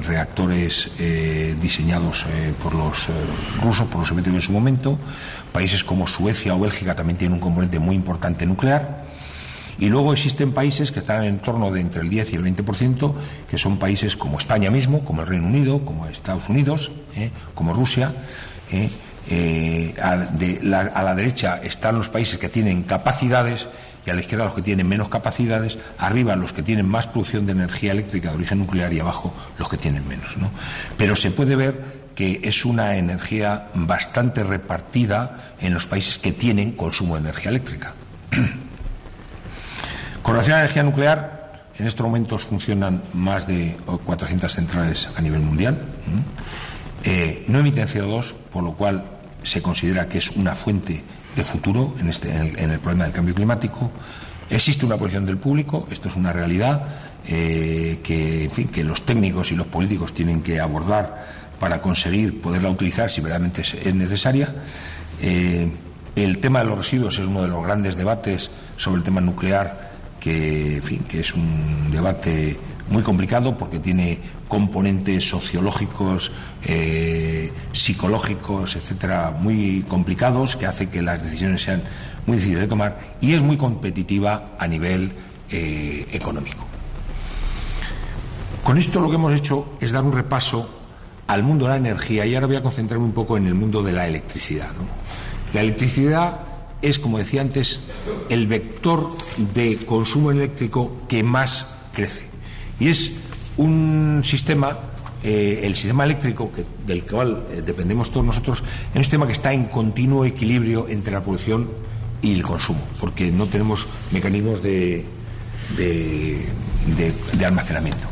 A: reactores diseñados por los rusos, por los soviéticos en su momento. Países como Suecia o Bélgica también tienen un componente muy importante nuclear. Y luego existen países que están en torno de entre el 10 y el 20%, que son países como España mismo, como el Reino Unido, como Estados Unidos, como Rusia. A la derecha están los países que tienen capacidades y a la izquierda los que tienen menos capacidades, arriba los que tienen más producción de energía eléctrica de origen nuclear y abajo los que tienen menos, ¿no? Pero se puede ver que es una energía bastante repartida en los países que tienen consumo de energía eléctrica. Con relación a la energía nuclear, en estos momentos funcionan más de 400 centrales a nivel mundial. No emiten CO2, por lo cual se considera que es una fuente de futuro en el problema del cambio climático. Existe una posición del público, esto es una realidad que los técnicos y los políticos tienen que abordar para conseguir poderla utilizar si verdaderamente es necesaria. El tema de los residuos es uno de los grandes debates sobre el tema nuclear, que es un debate muy complicado porque tiene componentes sociológicos, psicológicos, etcétera, muy complicados, que hace que las decisiones sean muy difíciles de tomar, y es muy competitiva a nivel económico. Con esto lo que hemos hecho es dar un repaso al mundo de la energía, y ahora voy a concentrarme un poco en el mundo de la electricidad, ¿no? La electricidad es, como decía antes, el vector de consumo eléctrico que más crece. Y es un sistema, el sistema eléctrico del cual dependemos todos nosotros, es un sistema que está en continuo equilibrio entre la producción y el consumo, porque no tenemos mecanismos de almacenamiento.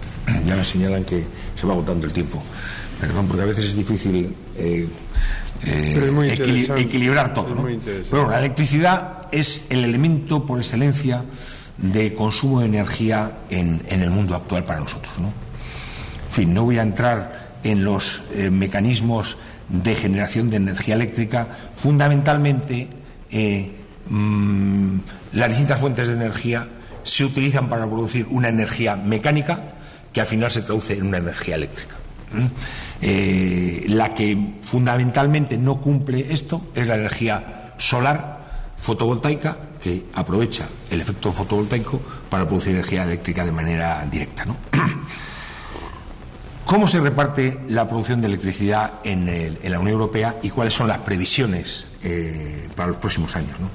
A: Ya me señalan que se va agotando el tiempo. Perdón, porque a veces es difícil equilibrar todo, ¿no? Pero bueno, la electricidad es el elemento por excelencia de consumo de energía en el mundo actual para nosotros, ¿no? En fin, no voy a entrar en los mecanismos de generación de energía eléctrica. Fundamentalmente, las distintas fuentes de energía se utilizan para producir una energía mecánica que al final se traduce en una energía eléctrica. La que fundamentalmente no cumple esto es la energía solar fotovoltaica, que aprovecha el efecto fotovoltaico para producir energía eléctrica de manera directa, ¿no? ¿Cómo se reparte la producción de electricidad en la Unión Europea y cuáles son las previsiones para los próximos años, ¿no?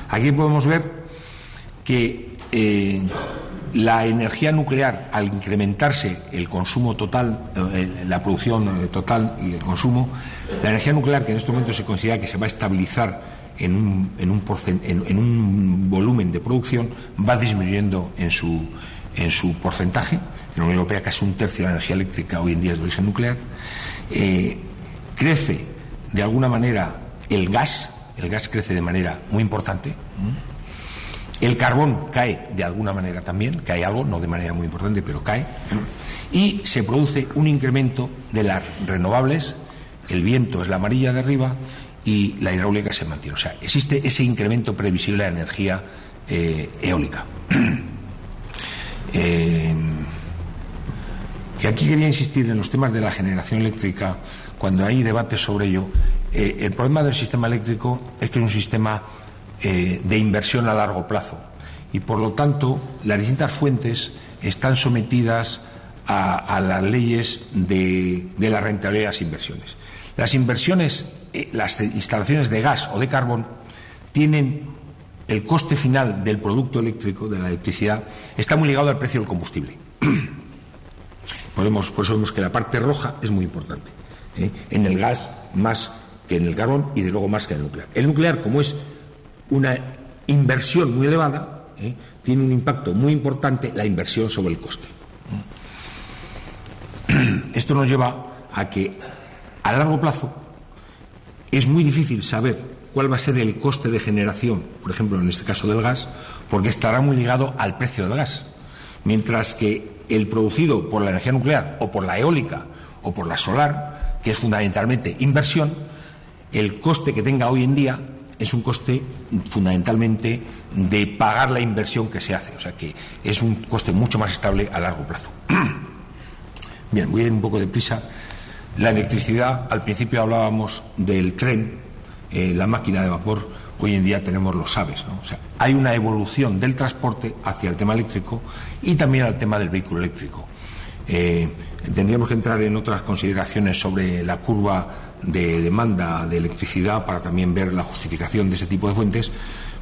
A: Aquí podemos ver que la energía nuclear, al incrementarse el consumo total, la producción total y el consumo, la energía nuclear, que en este momento se considera que se va a estabilizar en un volumen de producción, va disminuyendo en su porcentaje. En la Unión Europea casi un tercio de la energía eléctrica hoy en día es de origen nuclear. Crece de alguna manera el gas crece de manera muy importante. El carbón cae de alguna manera también, cae algo, no de manera muy importante, pero cae. Y se produce un incremento de las renovables, el viento es la amarilla de arriba y la hidráulica se mantiene. O sea, existe ese incremento previsible de energía eólica. Y aquí quería insistir en los temas de la generación eléctrica, cuando hay debate sobre ello. El problema del sistema eléctrico es que es un sistema de inversión a largo plazo y, por lo tanto, las distintas fuentes están sometidas a las leyes de la rentabilidad de las inversiones. Las inversiones, las instalaciones de gas o de carbón tienen el coste final del producto eléctrico, de la electricidad, está muy ligado al precio del combustible. Por eso vemos que la parte roja es muy importante. En el gas más que en el carbón y, de luego, más que en el nuclear. El nuclear, como es una inversión muy elevada, tiene un impacto muy importante la inversión sobre el coste. Esto nos lleva a que a largo plazo es muy difícil saber cuál va a ser el coste de generación, por ejemplo en este caso del gas, porque estará muy ligado al precio del gas, mientras que el producido por la energía nuclear o por la eólica o por la solar, que es fundamentalmente inversión, el coste que tenga hoy en día es un coste fundamentalmente de pagar la inversión que se hace, o sea que es un coste mucho más estable a largo plazo. Bien, voy a ir un poco deprisa. La electricidad, al principio hablábamos del tren, la máquina de vapor, hoy en día tenemos los AVEs, ¿no? O sea, hay una evolución del transporte hacia el tema eléctrico y también al tema del vehículo eléctrico. Tendríamos que entrar en otras consideraciones sobre la curva de demanda de electricidad para también ver la justificación de ese tipo de fuentes,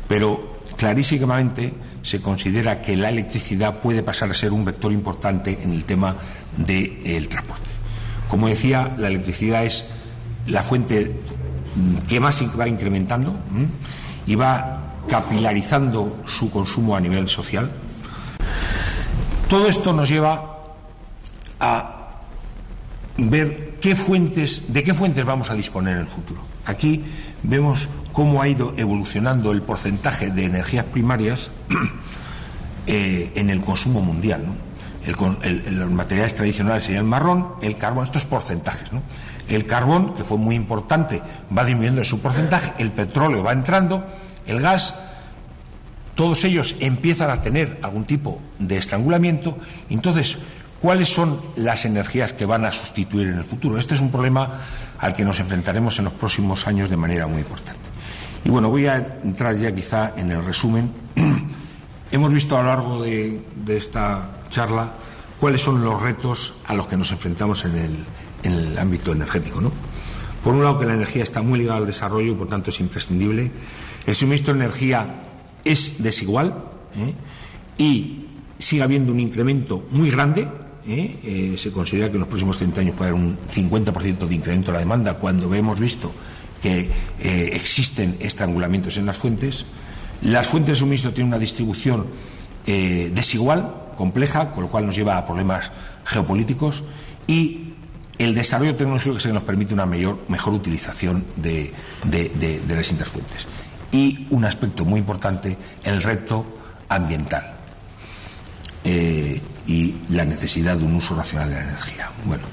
A: pero clarísimamente se considera que la electricidad puede pasar a ser un vector importante en el tema del transporte. Como decía, la electricidad es la fuente que más va incrementando y va capilarizando su consumo a nivel social. Todo esto nos lleva a ver de qué fuentes vamos a disponer en el futuro. Aquí vemos cómo ha ido evolucionando el porcentaje de energías primarias en el consumo mundial, ¿no? Los materiales tradicionales serían el marrón, el carbón, estos porcentajes, ¿no? El carbón, que fue muy importante, va disminuyendo su porcentaje, el petróleo va entrando, el gas, todos ellos empiezan a tener algún tipo de estrangulamiento. Entonces, ¿cuáles son las energías que van a sustituir en el futuro? Este es un problema al que nos enfrentaremos en los próximos años de manera muy importante. Y bueno, voy a entrar ya quizá en el resumen. Hemos visto a lo largo de esta charla cuáles son los retos a los que nos enfrentamos en el ámbito energético, ¿no? Por un lado, que la energía está muy ligada al desarrollo y por tanto es imprescindible. El suministro de energía es desigual y sigue habiendo un incremento muy grande. Se considera que en los próximos 30 años puede haber un 50% de incremento de la demanda, cuando hemos visto que existen estrangulamientos en las fuentes. Las fuentes de suministro tienen una distribución desigual, compleja, con lo cual nos lleva a problemas geopolíticos, y el desarrollo tecnológico que se nos permite una mejor utilización de las distintas fuentes. Y un aspecto muy importante, el reto ambiental y la necesidad de un uso racional de la energía. Bueno,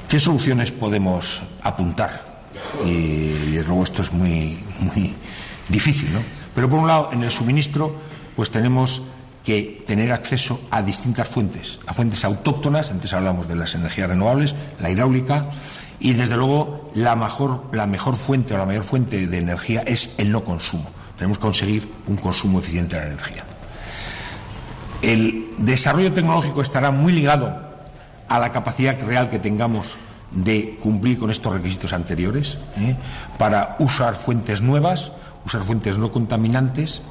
A: ¿qué soluciones podemos apuntar? Y desde luego esto es muy difícil, ¿no? Pero por un lado, en el suministro, pues tenemos que tener acceso a distintas fuentes, a fuentes autóctonas. Antes hablamos de las energías renovables, la hidráulica, y desde luego la mejor fuente o la mayor fuente de energía es el no consumo. Tenemos que conseguir un consumo eficiente de la energía. El desarrollo tecnológico estará muy ligado a la capacidad real que tengamos de cumplir con estos requisitos anteriores, para usar fuentes nuevas, usar fuentes no contaminantes,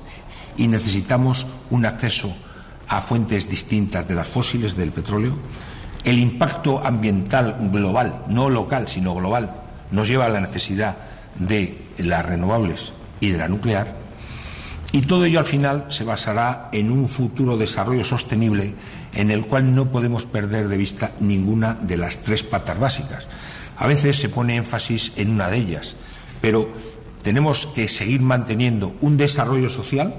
A: y necesitamos un acceso a fuentes distintas de las fósiles, del petróleo. El impacto ambiental global, no local, sino global, nos lleva a la necesidad de las renovables y de la nuclear, y todo ello al final se basará en un futuro desarrollo sostenible en el cual no podemos perder de vista ninguna de las tres patas básicas. A veces se pone énfasis en una de ellas, pero tenemos que seguir manteniendo un desarrollo social,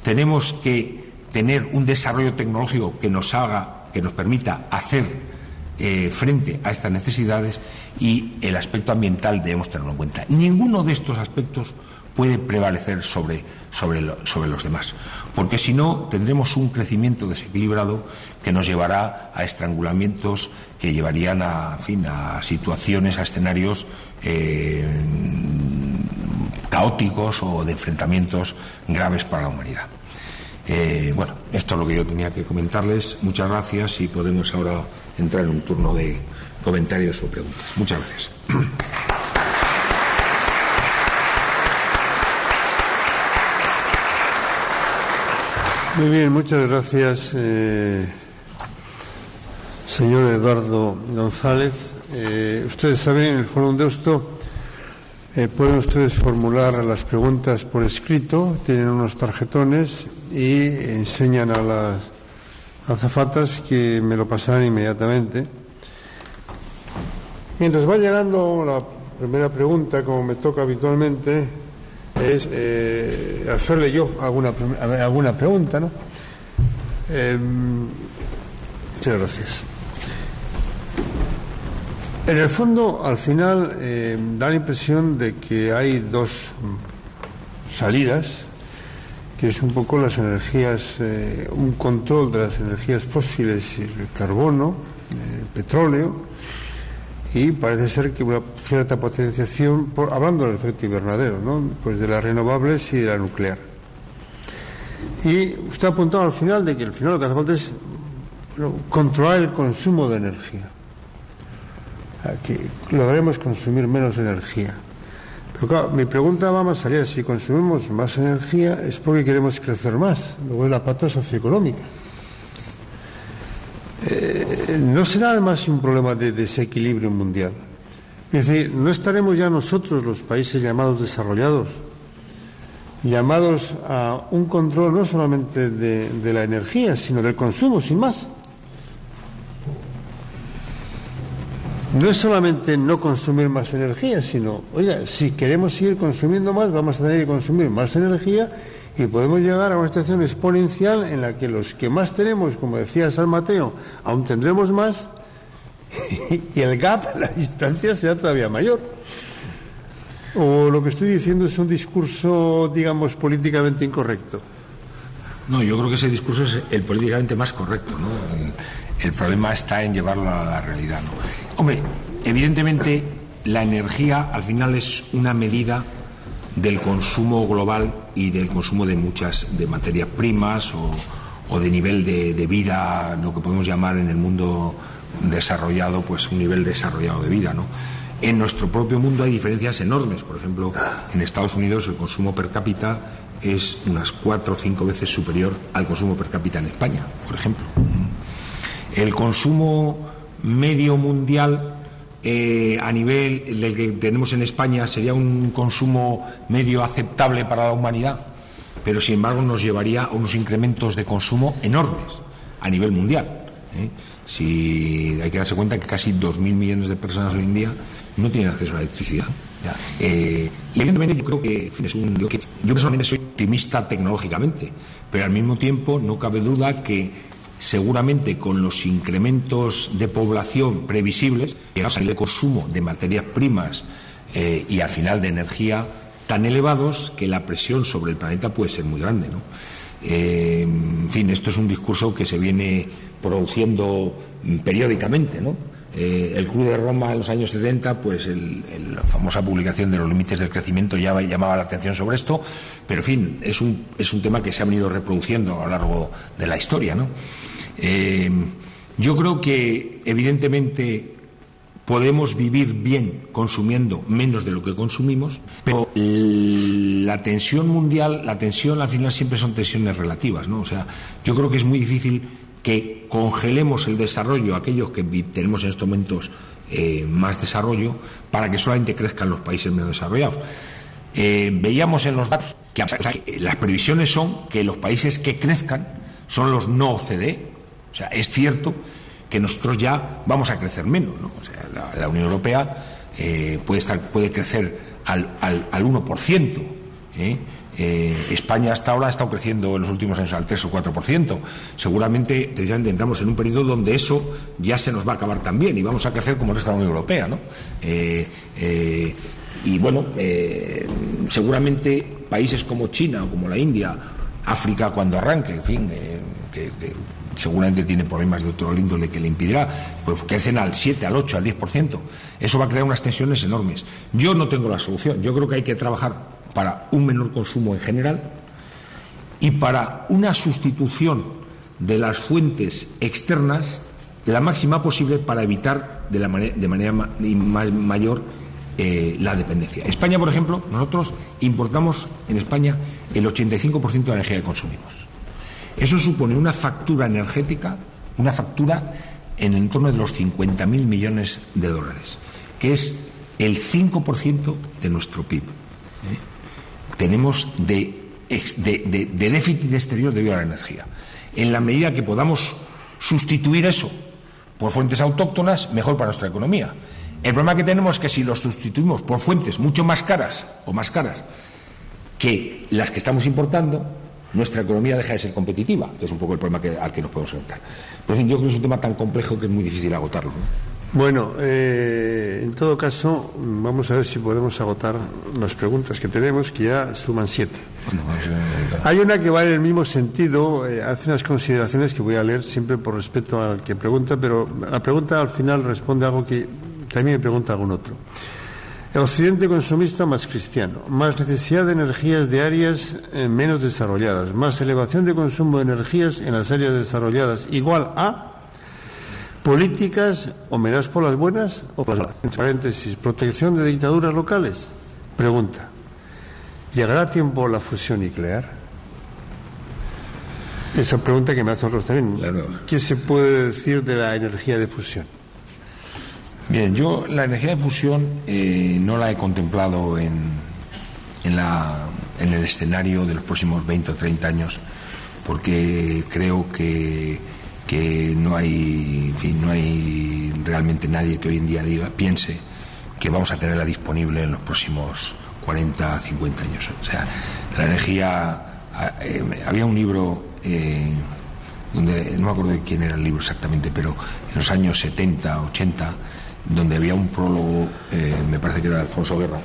A: tenemos que tener un desarrollo tecnológico que nos permita hacer frente a estas necesidades, y el aspecto ambiental debemos tenerlo en cuenta. Ninguno de estos aspectos puede prevalecer sobre los demás, porque si no tendremos un crecimiento desequilibrado que nos llevará a estrangulamientos que llevarían a situaciones, a escenarios caóticos o de enfrentamientos graves para la humanidad. Bueno, esto es lo que yo tenía que comentarles. Muchas gracias, y podemos ahora entrar en un turno de comentarios o preguntas. Muchas gracias.
B: Muy bien, muchas gracias, señor Eduardo González. Ustedes saben, en el Fórum Deusto pueden ustedes formular las preguntas por escrito, tienen unos tarjetones y enseñan a las azafatas que me lo pasarán inmediatamente. Mientras va llegando la primera pregunta, como me toca habitualmente, es hacerle yo alguna pregunta, ¿no? Muchas gracias. En el fondo, al final, da la impresión de que hay dos salidas, que es un poco las energías, un control de las energías fósiles, el carbono, el petróleo, y parece ser que una cierta potenciación, hablando del efecto invernadero, ¿no?, pues de las renovables y de la nuclear. Y usted ha apuntado al final de que al final lo que hace falta es controlar el consumo de energía, que logremos consumir menos energía. Pero claro, mi pregunta va más allá. Si consumimos más energía es porque queremos crecer más. Luego es la pata socioeconómica. ¿No será además un problema de desequilibrio mundial? Es decir, ¿no estaremos ya nosotros, los países llamados desarrollados, llamados a un control no solamente de la energía, sino del consumo, sin más? No es solamente no consumir más energía, sino, oiga, si queremos seguir consumiendo más, vamos a tener que consumir más energía, y podemos llegar a una situación exponencial en la que los que más tenemos, como decía San Mateo, aún tendremos más, y el gap, la distancia, será todavía mayor. ¿O lo que estoy diciendo es un discurso, digamos, políticamente incorrecto?
A: No, yo creo que ese discurso es el políticamente más correcto, ¿no? El problema está en llevarlo a la realidad, ¿no? Hombre, evidentemente la energía al final es una medida del consumo global y del consumo de de materias primas o de nivel de vida, lo que podemos llamar en el mundo desarrollado, pues un nivel desarrollado de vida, ¿no? En nuestro propio mundo hay diferencias enormes. Por ejemplo, en Estados Unidos el consumo per cápita es unas 4 o 5 veces superior al consumo per cápita en España, por ejemplo. El consumo medio mundial a nivel del que tenemos en España sería un consumo medio aceptable para la humanidad, pero sin embargo nos llevaría a unos incrementos de consumo enormes a nivel mundial. Si hay que darse cuenta que casi 2.000 millones de personas hoy en día no tienen acceso a la electricidad. Y evidentemente yo creo que yo personalmente soy optimista tecnológicamente, pero al mismo tiempo no cabe duda que seguramente con los incrementos de población previsibles, llegamos a nivel de consumo de materias primas y al final de energía tan elevados que la presión sobre el planeta puede ser muy grande, ¿no? En fin, esto es un discurso que se viene produciendo periódicamente, ¿no? El Club de Roma en los años 70, pues la famosa publicación de los límites del crecimiento ya llamaba la atención sobre esto, pero en fin, es un tema que se ha venido reproduciendo a lo largo de la historia, ¿no? Yo creo que, evidentemente, podemos vivir bien consumiendo menos de lo que consumimos, pero la tensión mundial, la tensión al final siempre son tensiones relativas, ¿no? O sea, yo creo que es muy difícil que congelemos el desarrollo, aquellos que tenemos en estos momentos más desarrollo, para que solamente crezcan los países menos desarrollados. Veíamos en los datos que las previsiones son que los países que crezcan son los no OCDE. O sea, es cierto que nosotros ya vamos a crecer menos, ¿no? O sea, la Unión Europea puede crecer al 1%. España hasta ahora ha estado creciendo en los últimos años al 3 o 4%. Seguramente ya entramos en un periodo donde eso ya se nos va a acabar también y vamos a crecer como el resto de la Unión Europea, ¿no? Y bueno, seguramente países como China o como la India, África cuando arranque, en fin, que seguramente tiene problemas de otro índole que le impedirá, pues crecen al 7, al 8, al 10%. Eso va a crear unas tensiones enormes. Yo no tengo la solución. Yo creo que hay que trabajar para un menor consumo en general y para una sustitución de las fuentes externas la máxima posible para evitar de manera mayor la dependencia. España, por ejemplo, nosotros importamos en España el 85% de la energía que consumimos. Eso supone una factura energética, una factura en el entorno de los 50.000 millones de dólares, que es el 5% de nuestro PIB. Tenemos de déficit exterior debido a la energía. En la medida que podamos sustituir eso por fuentes autóctonas, mejor para nuestra economía. El problema que tenemos es que si lo sustituimos por fuentes mucho más caras o más caras que las que estamos importando, nuestra economía deja de ser competitiva, que es un poco el problema al que nos podemos enfrentar. Pero en fin, yo creo que es un tema tan complejo que es muy difícil agotarlo, ¿no?
B: Bueno, en todo caso, vamos a ver si podemos agotar las preguntas que tenemos, que ya suman 7. Bueno, hay una que va en el mismo sentido, hace unas consideraciones que voy a leer siempre por respeto al que pregunta, pero la pregunta al final responde a algo que también me pregunta algún otro. El occidente consumista más cristiano, más necesidad de energías de áreas menos desarrolladas, más elevación de consumo de energías en las áreas desarrolladas, igual a políticas, o me das por las buenas o por las malas. Entre paréntesis, protección de dictaduras locales. Pregunta, ¿llegará a tiempo la fusión nuclear? Esa pregunta que me hacen otros también. Claro. ¿Qué se puede decir de la energía de fusión?
A: Bien, yo la energía de fusión no la he contemplado en el escenario de los próximos 20 o 30 años, porque creo que no hay, en fin, no hay realmente nadie que hoy en día piense que vamos a tenerla disponible en los próximos 40, 50 años. O sea, la energía... había un libro donde, no me acuerdo de quién era el libro exactamente, pero en los años 70, 80, donde había un prólogo, me parece que era de Alfonso Guerra,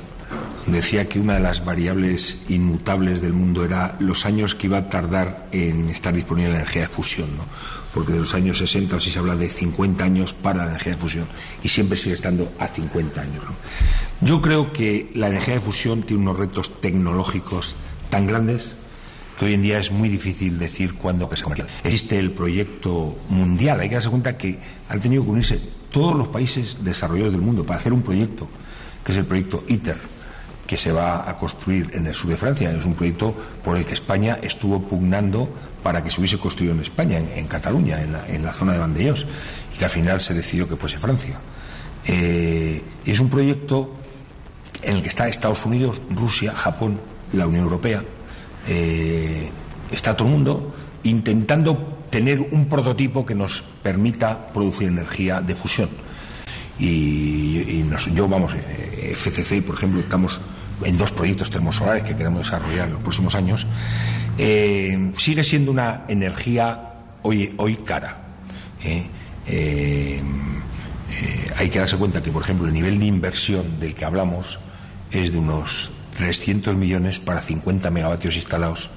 A: donde decía que una de las variables inmutables del mundo era los años que iba a tardar en estar disponible la energía de fusión, ¿no? Porque de los años 60 o así se habla de 50 años para la energía de fusión y siempre sigue estando a 50 años, ¿no? Yo creo que la energía de fusión tiene unos retos tecnológicos tan grandes que hoy en día es muy difícil decir cuándo que se comercializa. Existe el proyecto mundial, hay que darse cuenta que han tenido que unirse todos los países desarrollados del mundo para hacer un proyecto, que es el proyecto ITER, que se va a construir en el sur de Francia. Es un proyecto por el que España estuvo pugnando para que se hubiese construido en España, en Cataluña, en la zona de Vandellós, y que al final se decidió que fuese Francia. Es un proyecto en el que está Estados Unidos, Rusia, Japón, la Unión Europea. Está todo el mundo intentando tener un prototipo que nos permita producir energía de fusión. FCC, por ejemplo, estamos en 2 proyectos termosolares que queremos desarrollar en los próximos años. Sigue siendo una energía hoy cara. Hay que darse cuenta que, por ejemplo, el nivel de inversión del que hablamos es de unos 300 millones para 50 megavatios instalados,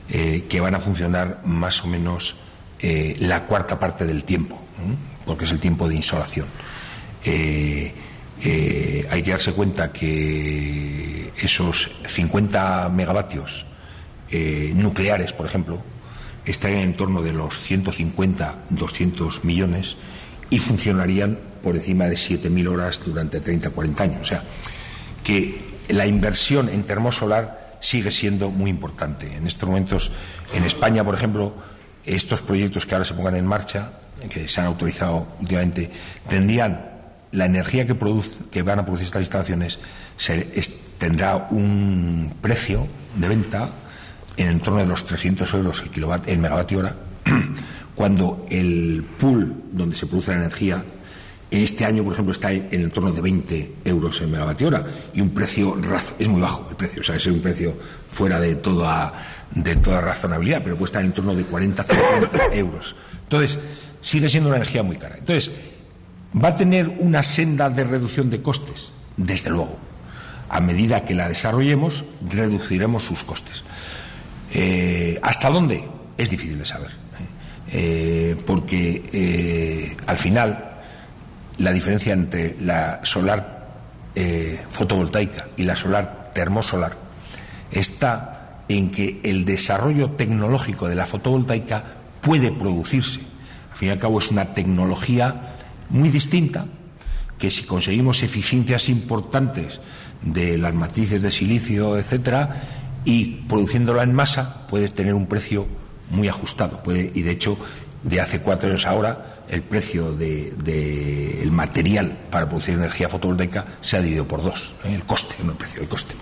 A: que van a funcionar más o menos la cuarta parte del tiempo, porque es el tiempo de insolación. Hay que darse cuenta que esos 50 megavatios nucleares, por ejemplo, estarían en torno de los 150-200 millones y funcionarían por encima de 7.000 horas durante 30-40 años. O sea, que la inversión en termosolar sigue siendo muy importante. En estos momentos, en España, por ejemplo, estos proyectos que ahora se pongan en marcha, que se han autorizado últimamente, tendrían la energía que van a producir estas instalaciones, tendrá un precio de venta en torno de los 300 euros el megavatio hora, cuando el pool donde se produce la energía este año, por ejemplo, está en el torno de 20 euros el megavatio hora, y un precio es muy bajo el precio, o sea, es un precio fuera de toda razonabilidad, pero puede estar en torno de 40-50 euros. Entonces, sigue siendo una energía muy cara. Entonces, ¿va a tener una senda de reducción de costes? Desde luego. A medida que la desarrollemos, reduciremos sus costes. ¿Hasta dónde? Es difícil de saber. Porque al final la diferencia entre la solar fotovoltaica y la solar termosolar está en que el desarrollo tecnológico de la fotovoltaica puede producirse. Al fin y al cabo es una tecnología muy distinta, que si conseguimos eficiencias importantes de las matrices de silicio, etcétera, y produciéndola en masa, puedes tener un precio muy ajustado. Y de hecho, de hace 4 años ahora, el precio del material para producir energía fotovoltaica se ha dividido por 2. El coste, no el precio, el coste.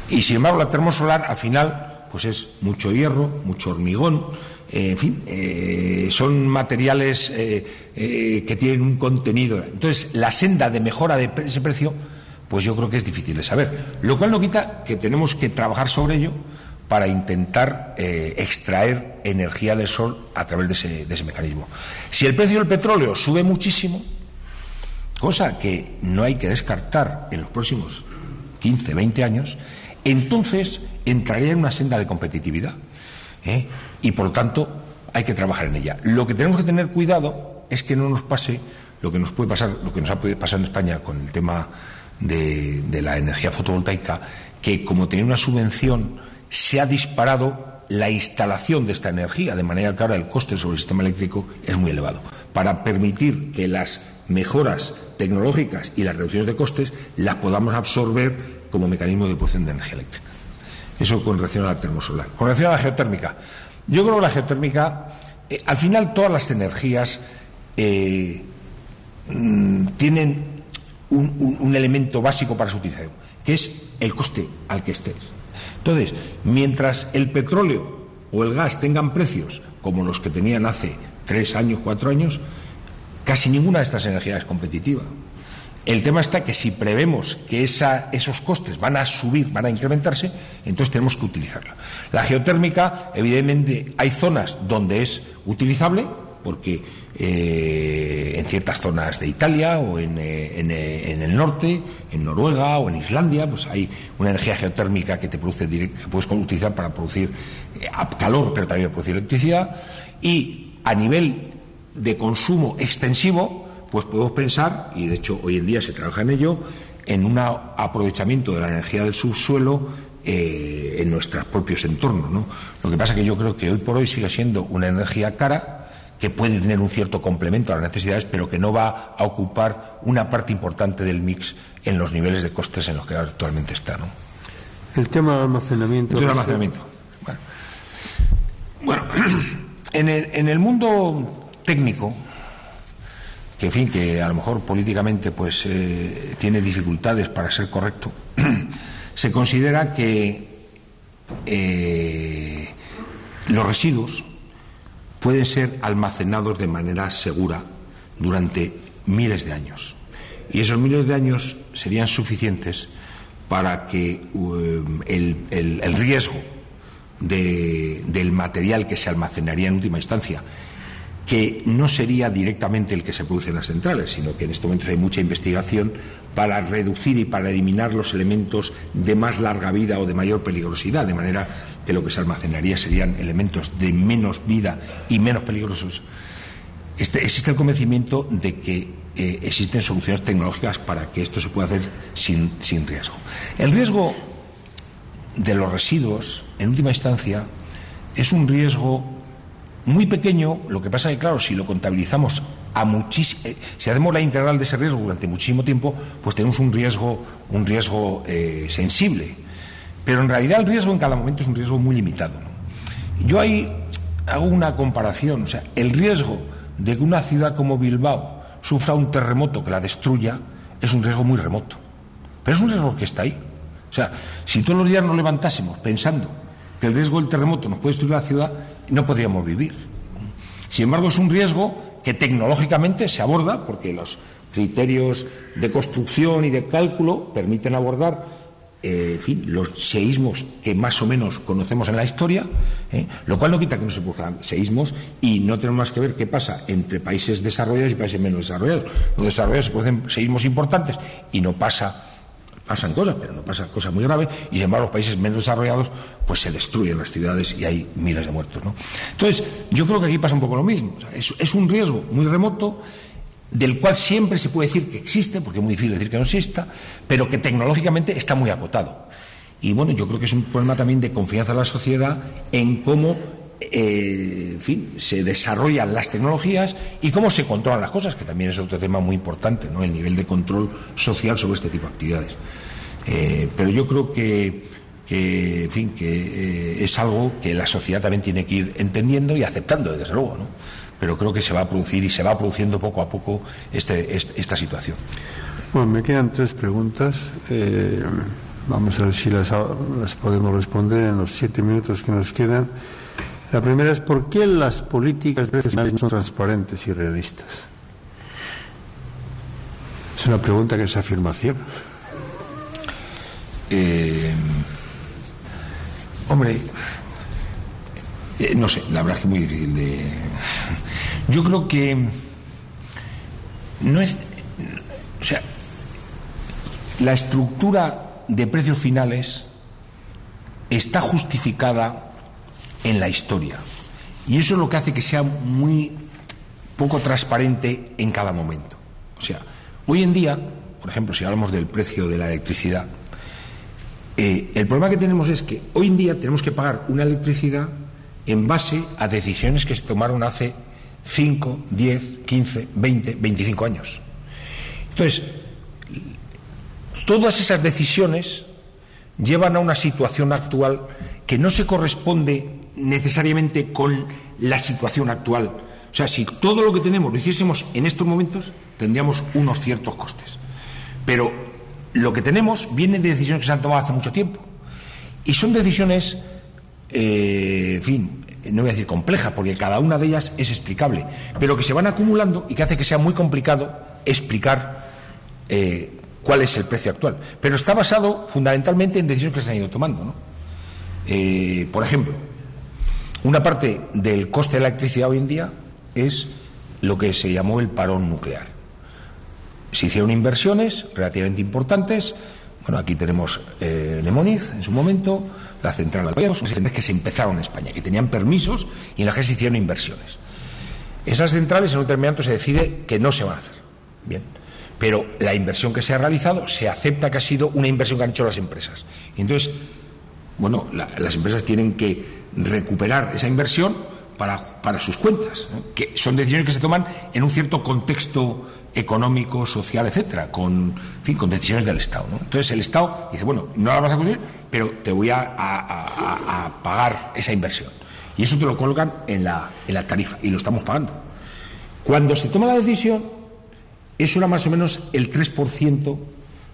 A: Y sin embargo, la termosolar, al final, pues es mucho hierro, mucho hormigón, en fin, son materiales que tienen un contenido. Entonces, la senda de mejora de ese precio, pues yo creo que es difícil de saber. Lo cual no quita que tenemos que trabajar sobre ello para intentar extraer energía del sol a través de ese mecanismo. Si el precio del petróleo sube muchísimo, cosa que no hay que descartar en los próximos 15, 20 años, entonces entraría en una senda de competitividad. Y por lo tanto hay que trabajar en ella. Lo que tenemos que tener cuidado es que no nos pase lo que nos puede pasar, lo que nos ha podido pasar en España con el tema de la energía fotovoltaica, que como tenía una subvención se ha disparado la instalación de esta energía, de manera que ahora el coste sobre el sistema eléctrico es muy elevado. Para permitir que las mejoras tecnológicas y las reducciones de costes las podamos absorber como mecanismo de producción de energía eléctrica. Eso con relación a la termosolar. Con relación a la geotérmica, yo creo que la geotérmica, al final todas las energías tienen un elemento básico para su utilización, que es el coste al que estés. Entonces, mientras el petróleo o el gas tengan precios como los que tenían hace 3 años, 4 años, casi ninguna de estas energías es competitiva. El tema está que si prevemos que esos costes van a subir, van a incrementarse, entonces tenemos que utilizarla. La geotérmica, evidentemente, hay zonas donde es utilizable, porque en ciertas zonas de Italia o en el norte, en Noruega o en Islandia, pues hay una energía geotérmica que te produce que puedes utilizar para producir calor, pero también para producir electricidad. Y a nivel de consumo extensivo, pues podemos pensar, y de hecho hoy en día se trabaja en ello, en un aprovechamiento de la energía del subsuelo en nuestros propios entornos, ¿no? Lo que pasa es que yo creo que hoy por hoy sigue siendo una energía cara, que puede tener un cierto complemento a las necesidades, pero que no va a ocupar una parte importante del mix en los niveles de costes en los que actualmente está, ¿no?
B: El tema del almacenamiento.
A: Bueno, en el mundo técnico, que en fin, que a lo mejor políticamente pues tiene dificultades para ser correcto, se considera que los residuos pueden ser almacenados de manera segura durante miles de años. Y esos miles de años serían suficientes para que el riesgo del material que se almacenaría en última instancia, que no sería directamente el que se produce en las centrales, sino que en estos momentos hay mucha investigación para reducir y para eliminar los elementos de más larga vida o de mayor peligrosidad, de manera que lo que se almacenaría serían elementos de menos vida y menos peligrosos. Existe el convencimiento de que existen soluciones tecnológicas para que esto se pueda hacer sin riesgo. El riesgo de los residuos, en última instancia, es un riesgo muy pequeño. Lo que pasa es que, claro, si lo contabilizamos si hacemos la integral de ese riesgo durante muchísimo tiempo, pues tenemos un riesgo sensible. Pero en realidad el riesgo en cada momento es un riesgo muy limitado, ¿no? Yo ahí hago una comparación. O sea, el riesgo de que una ciudad como Bilbao sufra un terremoto que la destruya es un riesgo muy remoto. Pero es un riesgo que está ahí. O sea, si todos los días nos levantásemos pensando que el riesgo del terremoto nos puede destruir la ciudad, no podríamos vivir. Sin embargo, es un riesgo que tecnológicamente se aborda, porque los criterios de construcción y de cálculo permiten abordar los seísmos que más o menos conocemos en la historia, lo cual no quita que no se produzcan seísmos, y no tenemos más que ver qué pasa entre países desarrollados y países menos desarrollados. Los desarrollados se producen seísmos importantes y pasan cosas, pero no pasan cosas muy graves, y sin embargo los países menos desarrollados pues se destruyen las ciudades y hay miles de muertos, ¿no? Entonces, yo creo que aquí pasa un poco lo mismo. O sea, es un riesgo muy remoto, del cual siempre se puede decir que existe, porque es muy difícil decir que no exista, pero que tecnológicamente está muy acotado. Y bueno, yo creo que es un problema también de confianza de la sociedad en cómo se desarrollan las tecnologías y cómo se controlan las cosas, que también es otro tema muy importante, ¿no? El nivel de control social sobre este tipo de actividades. Pero yo creo que es algo que la sociedad también tiene que ir entendiendo y aceptando, desde luego, ¿no? Pero creo que se va a producir y se va produciendo poco a poco esta situación.
B: Bueno, me quedan 3 preguntas. Vamos a ver si las podemos responder en los 7 minutos que nos quedan. La primera es: ¿por qué las políticas no son transparentes y realistas? Es una pregunta que es afirmación.
A: Hombre, no sé, la verdad es que es muy difícil de... Yo creo que no es... O sea, la estructura de precios finales está justificada en la historia, y eso es lo que hace que sea muy poco transparente en cada momento. O sea, hoy en día, por ejemplo, si hablamos del precio de la electricidad, el problema que tenemos es que hoy en día tenemos que pagar una electricidad en base a decisiones que se tomaron hace 5, 10, 15, 20, 25 años. Entonces, todas esas decisiones llevan a una situación actual que no se corresponde necesariamente con la situación actual. O sea, si todo lo que tenemos lo hiciésemos en estos momentos, tendríamos unos ciertos costes. Pero lo que tenemos viene de decisiones que se han tomado hace mucho tiempo. Y son decisiones, no voy a decir complejas, porque cada una de ellas es explicable, pero que se van acumulando y que hace que sea muy complicado explicar cuál es el precio actual. Pero está basado fundamentalmente en decisiones que se han ido tomando, ¿no? Por ejemplo, una parte del coste de la electricidad hoy en día es lo que se llamó el parón nuclear. Se hicieron inversiones relativamente importantes. Bueno, aquí tenemos Lemoniz en su momento, la central de que se empezaron en España, que tenían permisos y en las que se hicieron inversiones. Esas centrales en un determinado momento se decide que no se van a hacer. Bien. Pero la inversión que se ha realizado se acepta que ha sido una inversión que han hecho las empresas. Y entonces, bueno, las empresas tienen que recuperar esa inversión para sus cuentas, ¿no? Que son decisiones que se toman en un cierto contexto económico, social, etcétera, con decisiones del Estado, ¿no? Entonces el Estado dice, bueno, no la vas a conseguir, pero te voy a pagar esa inversión. Y eso te lo colocan en la tarifa, y lo estamos pagando. Cuando se toma la decisión, eso era más o menos el 3%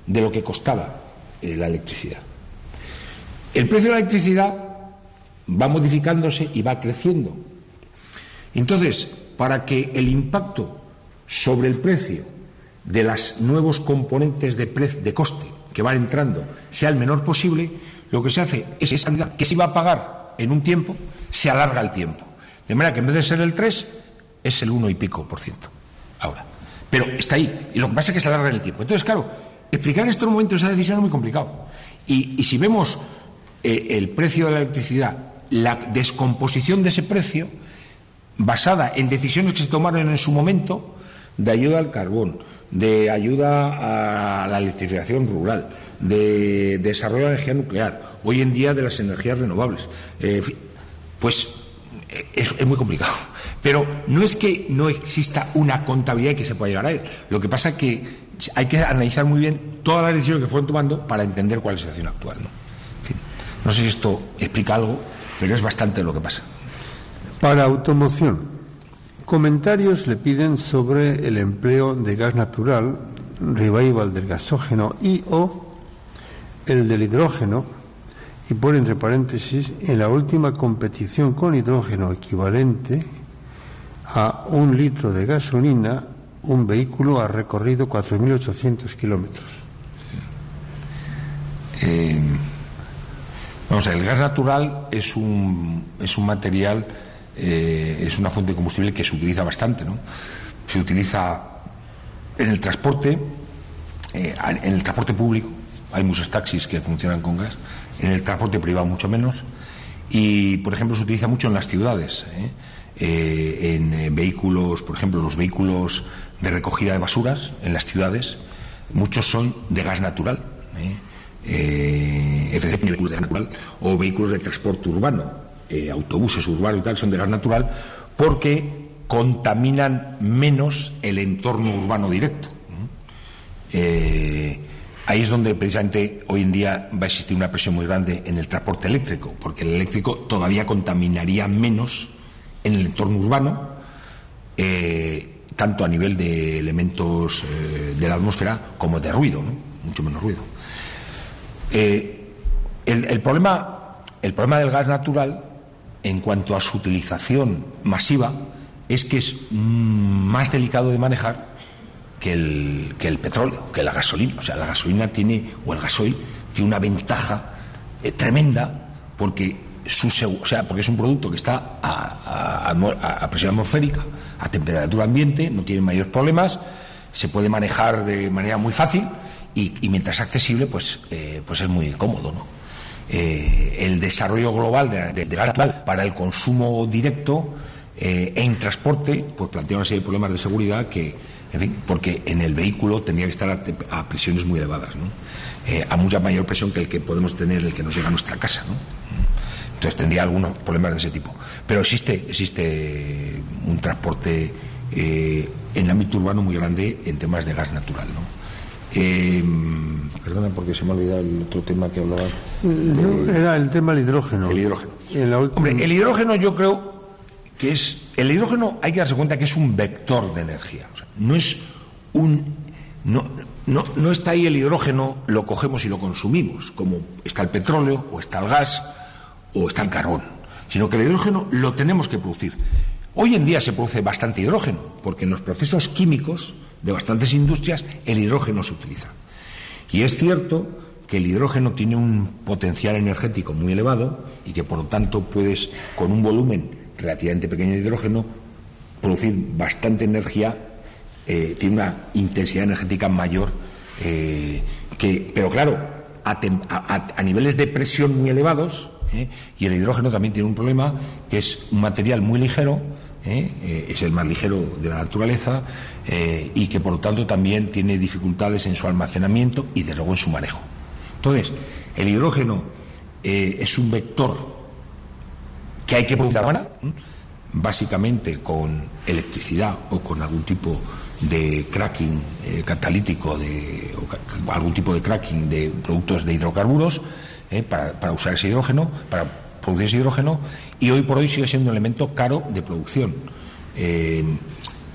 A: de lo que costaba la electricidad. El precio de la electricidad va modificándose y va creciendo. Entonces, para que el impacto sobre el precio de los nuevos componentes de coste que van entrando sea el menor posible, lo que se hace es esa cantidad que se iba a pagar en un tiempo, se alarga el tiempo. De manera que en vez de ser el 3, es el 1 y pico % ahora. Pero está ahí, y lo que pasa es que se alarga en el tiempo. Entonces, claro, explicar en estos momentos esa decisión es muy complicado. Y si vemos el precio de la electricidad, la descomposición de ese precio, basada en decisiones que se tomaron en su momento, de ayuda al carbón, de ayuda a la electrificación rural, de desarrollo de la energía nuclear, hoy en día de las energías renovables, pues es muy complicado. Pero no es que no exista una contabilidad y que se pueda llegar a él. Lo que pasa es que hay que analizar muy bien todas las decisiones que fueron tomando para entender cuál es la situación actual, ¿no? En fin, no sé si esto explica algo, pero es bastante lo que pasa.
B: Para automoción, comentarios le piden sobre el empleo de gas natural, revival del gasógeno y o el del hidrógeno, y pone entre paréntesis, en la última competición con hidrógeno equivalente a 1 litro de gasolina, un vehículo ha recorrido 4.800 kilómetros.
A: Vamos a ver, el gas natural es un material, es una fuente de combustible que se utiliza bastante, ¿no? Se utiliza en el transporte, en el transporte público. Hay muchos taxis que funcionan con gas. En el transporte privado mucho menos. Y, por ejemplo, se utiliza mucho en las ciudades, en vehículos, por ejemplo, los vehículos de recogida de basuras en las ciudades, muchos son de gas natural, vehículos de gas natural, o vehículos de transporte urbano, autobuses urbanos y tal, son de gas natural porque contaminan menos el entorno urbano directo. Ahí es donde precisamente hoy en día va a existir una presión muy grande en el transporte eléctrico, porque el eléctrico todavía contaminaría menos en el entorno urbano, tanto a nivel de elementos de la atmósfera como de ruido, ¿no? Mucho menos ruido. El problema del gas natural, en cuanto a su utilización masiva, es que es más delicado de manejar que el petróleo, que la gasolina. O sea, la gasolina o el gasoil tiene una ventaja tremenda porque porque es un producto que está a presión atmosférica, a temperatura ambiente, no tiene mayores problemas, se puede manejar de manera muy fácil y mientras es accesible, pues es muy cómodo, ¿no? El desarrollo global de gas natural para el consumo directo en transporte, pues plantea una serie de problemas de seguridad que, en fin, porque en el vehículo tendría que estar a presiones muy elevadas, ¿no? A mucha mayor presión que el que podemos tener, el que nos llega a nuestra casa, ¿no? Entonces tendría algunos problemas de ese tipo. Pero existe un transporte en el ámbito urbano muy grande en temas de gas natural, ¿no? Perdona porque se me ha olvidado el otro tema que hablaba.
B: Era el tema del hidrógeno.
A: El hidrógeno. Hombre, el hidrógeno yo creo que el hidrógeno hay que darse cuenta que es un vector de energía. O sea, no está ahí el hidrógeno, lo cogemos y lo consumimos, como está el petróleo, o está el gas, o está el carbón, sino que el hidrógeno lo tenemos que producir. Hoy en día se produce bastante hidrógeno, porque en los procesos químicos de bastantes industrias el hidrógeno se utiliza. Y es cierto que el hidrógeno tiene un potencial energético muy elevado y que por lo tanto puedes, con un volumen relativamente pequeño de hidrógeno, producir bastante energía, tiene una intensidad energética mayor, pero claro, a niveles de presión muy elevados, y el hidrógeno también tiene un problema, que es un material muy ligero, es el más ligero de la naturaleza, y que por lo tanto también tiene dificultades en su almacenamiento y de luego en su manejo. Entonces, el hidrógeno es un vector que hay que producir básicamente con electricidad o con algún tipo de cracking catalítico o algún tipo de cracking de productos de hidrocarburos para usar ese hidrógeno, para producir ese hidrógeno, y hoy por hoy sigue siendo un elemento caro de producción.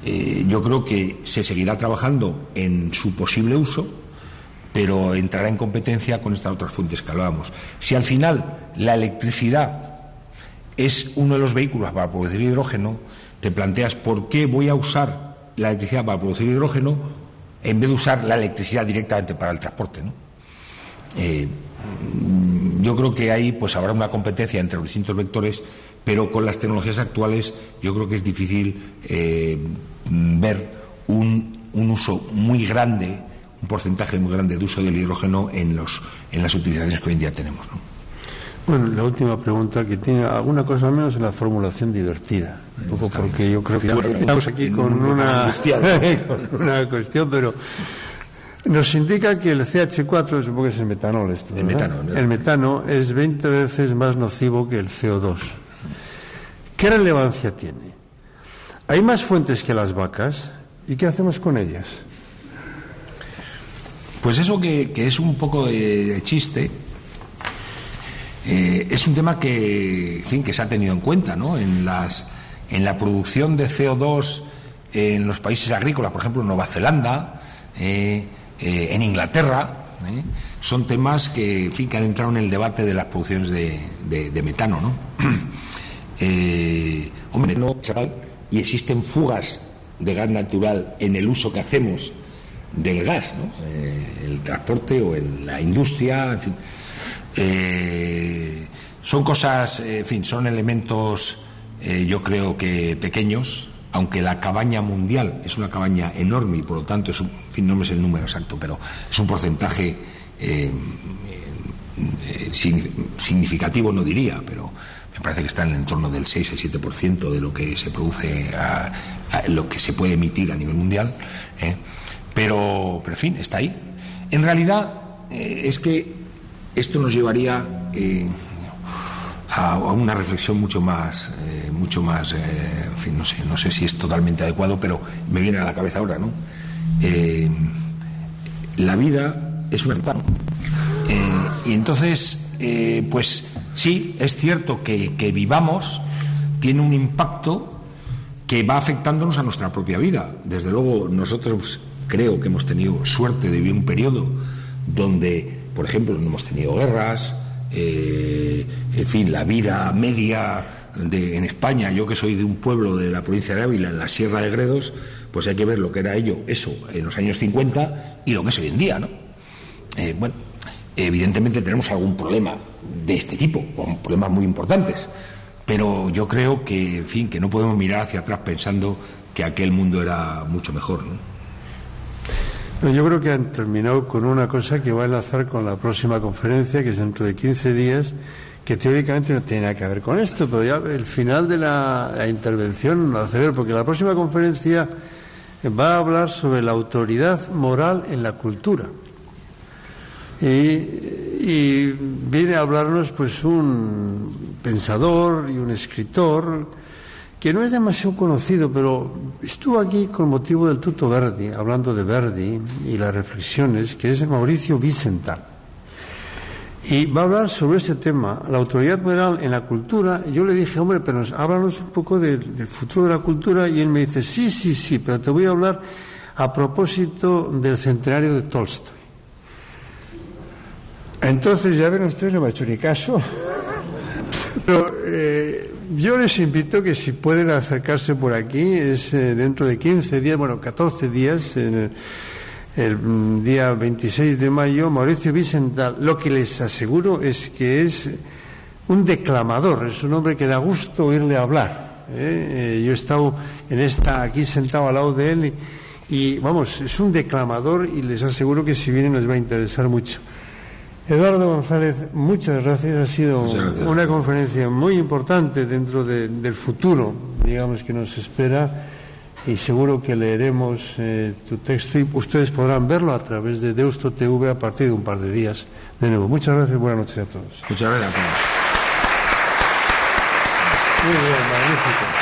A: Yo creo que se seguirá trabajando en su posible uso, pero entrará en competencia con estas otras fuentes que hablábamos. Si al final la electricidad es uno de los vehículos para producir hidrógeno, te planteas por qué voy a usar la electricidad para producir hidrógeno en vez de usar la electricidad directamente para el transporte, ¿no? Yo creo que ahí pues habrá una competencia entre los distintos vectores, pero con las tecnologías actuales yo creo que es difícil ver un uso muy grande, un porcentaje muy grande de uso del hidrógeno en las utilizaciones que hoy en día tenemos, ¿no?
B: Bueno, la última pregunta, que tiene alguna cosa menos en la formulación divertida, un poco porque bien. Yo creo que estamos aquí con una cuestión, pero nos indica que el CH4, supongo que es el metanol esto, ¿verdad? El metano es 20 veces más nocivo que el CO2. ¿Qué relevancia tiene? Hay más fuentes que las vacas, ¿y qué hacemos con ellas?
A: Pues eso que es un poco de chiste, es un tema que, en fin, que se ha tenido en cuenta, ¿no? En la producción de CO2 en los países agrícolas, por ejemplo en Nueva Zelanda, en Inglaterra, son temas que, en fin, que han entrado en el debate de las producciones de metano, ¿no? Hombre, no, y existen fugas de gas natural en el uso que hacemos del gas, ¿no? El transporte o en la industria, en fin. Son cosas, en fin, son elementos, yo creo que pequeños, aunque la cabaña mundial es una cabaña enorme y por lo tanto es en fin, no me sé el número exacto, pero es un porcentaje significativo, no diría, pero me parece que está en el entorno del 6 al 7% de lo que se produce, a lo que se puede emitir a nivel mundial, pero en fin, está ahí. En realidad es que esto nos llevaría a una reflexión mucho más, en fin, no sé si es totalmente adecuado, pero me viene a la cabeza ahora, ¿no? La vida es una etapa, y entonces, pues sí, es cierto que el que vivamos tiene un impacto que va afectándonos a nuestra propia vida. Desde luego, nosotros creo que hemos tenido suerte de vivir un periodo donde, por ejemplo, no hemos tenido guerras, en fin, la vida media en España, yo que soy de un pueblo de la provincia de Ávila, en la Sierra de Gredos, pues hay que ver lo que era eso en los años 50 y lo que es hoy en día, ¿no? Bueno, evidentemente tenemos algún problema de este tipo, con problemas muy importantes, pero yo creo que, en fin, que no podemos mirar hacia atrás pensando que aquel mundo era mucho mejor, ¿no?
B: Yo creo que han terminado con una cosa que va a enlazar con la próxima conferencia, que es dentro de 15 días, que teóricamente no tiene nada que ver con esto, pero ya el final de la intervención lo hace ver, porque la próxima conferencia va a hablar sobre la autoridad moral en la cultura. Y viene a hablarnos pues un pensador y un escritor que no es demasiado conocido, pero estuvo aquí con motivo del Tutto Verdi, hablando de Verdi y las reflexiones, que es Mauricio Wiesenthal. Y va a hablar sobre ese tema, la autoridad moral en la cultura. Y yo le dije, hombre, pero háblanos un poco del futuro de la cultura, y él me dice, sí, pero te voy a hablar a propósito del centenario de Tolstoy. Entonces, ya ven ustedes, no me ha hecho ni caso. Pero yo les invito que si pueden acercarse por aquí, es dentro de 15 días, 14 días, el día 26 de mayo, Mauricio Wiesenthal. Lo que les aseguro es que es un declamador, es un hombre que da gusto oírle hablar. Yo he estado aquí sentado al lado de él y vamos, es un declamador, y les aseguro que si vienen les va a interesar mucho. Eduardo González, muchas gracias. Ha sido una conferencia muy importante dentro del futuro, digamos, que nos espera, y seguro que leeremos tu texto y ustedes podrán verlo a través de Deusto TV a partir de un par de días. De nuevo, muchas gracias y buenas noches a todos.
A: Muchas gracias a todos.
B: Muy bien, magnífico.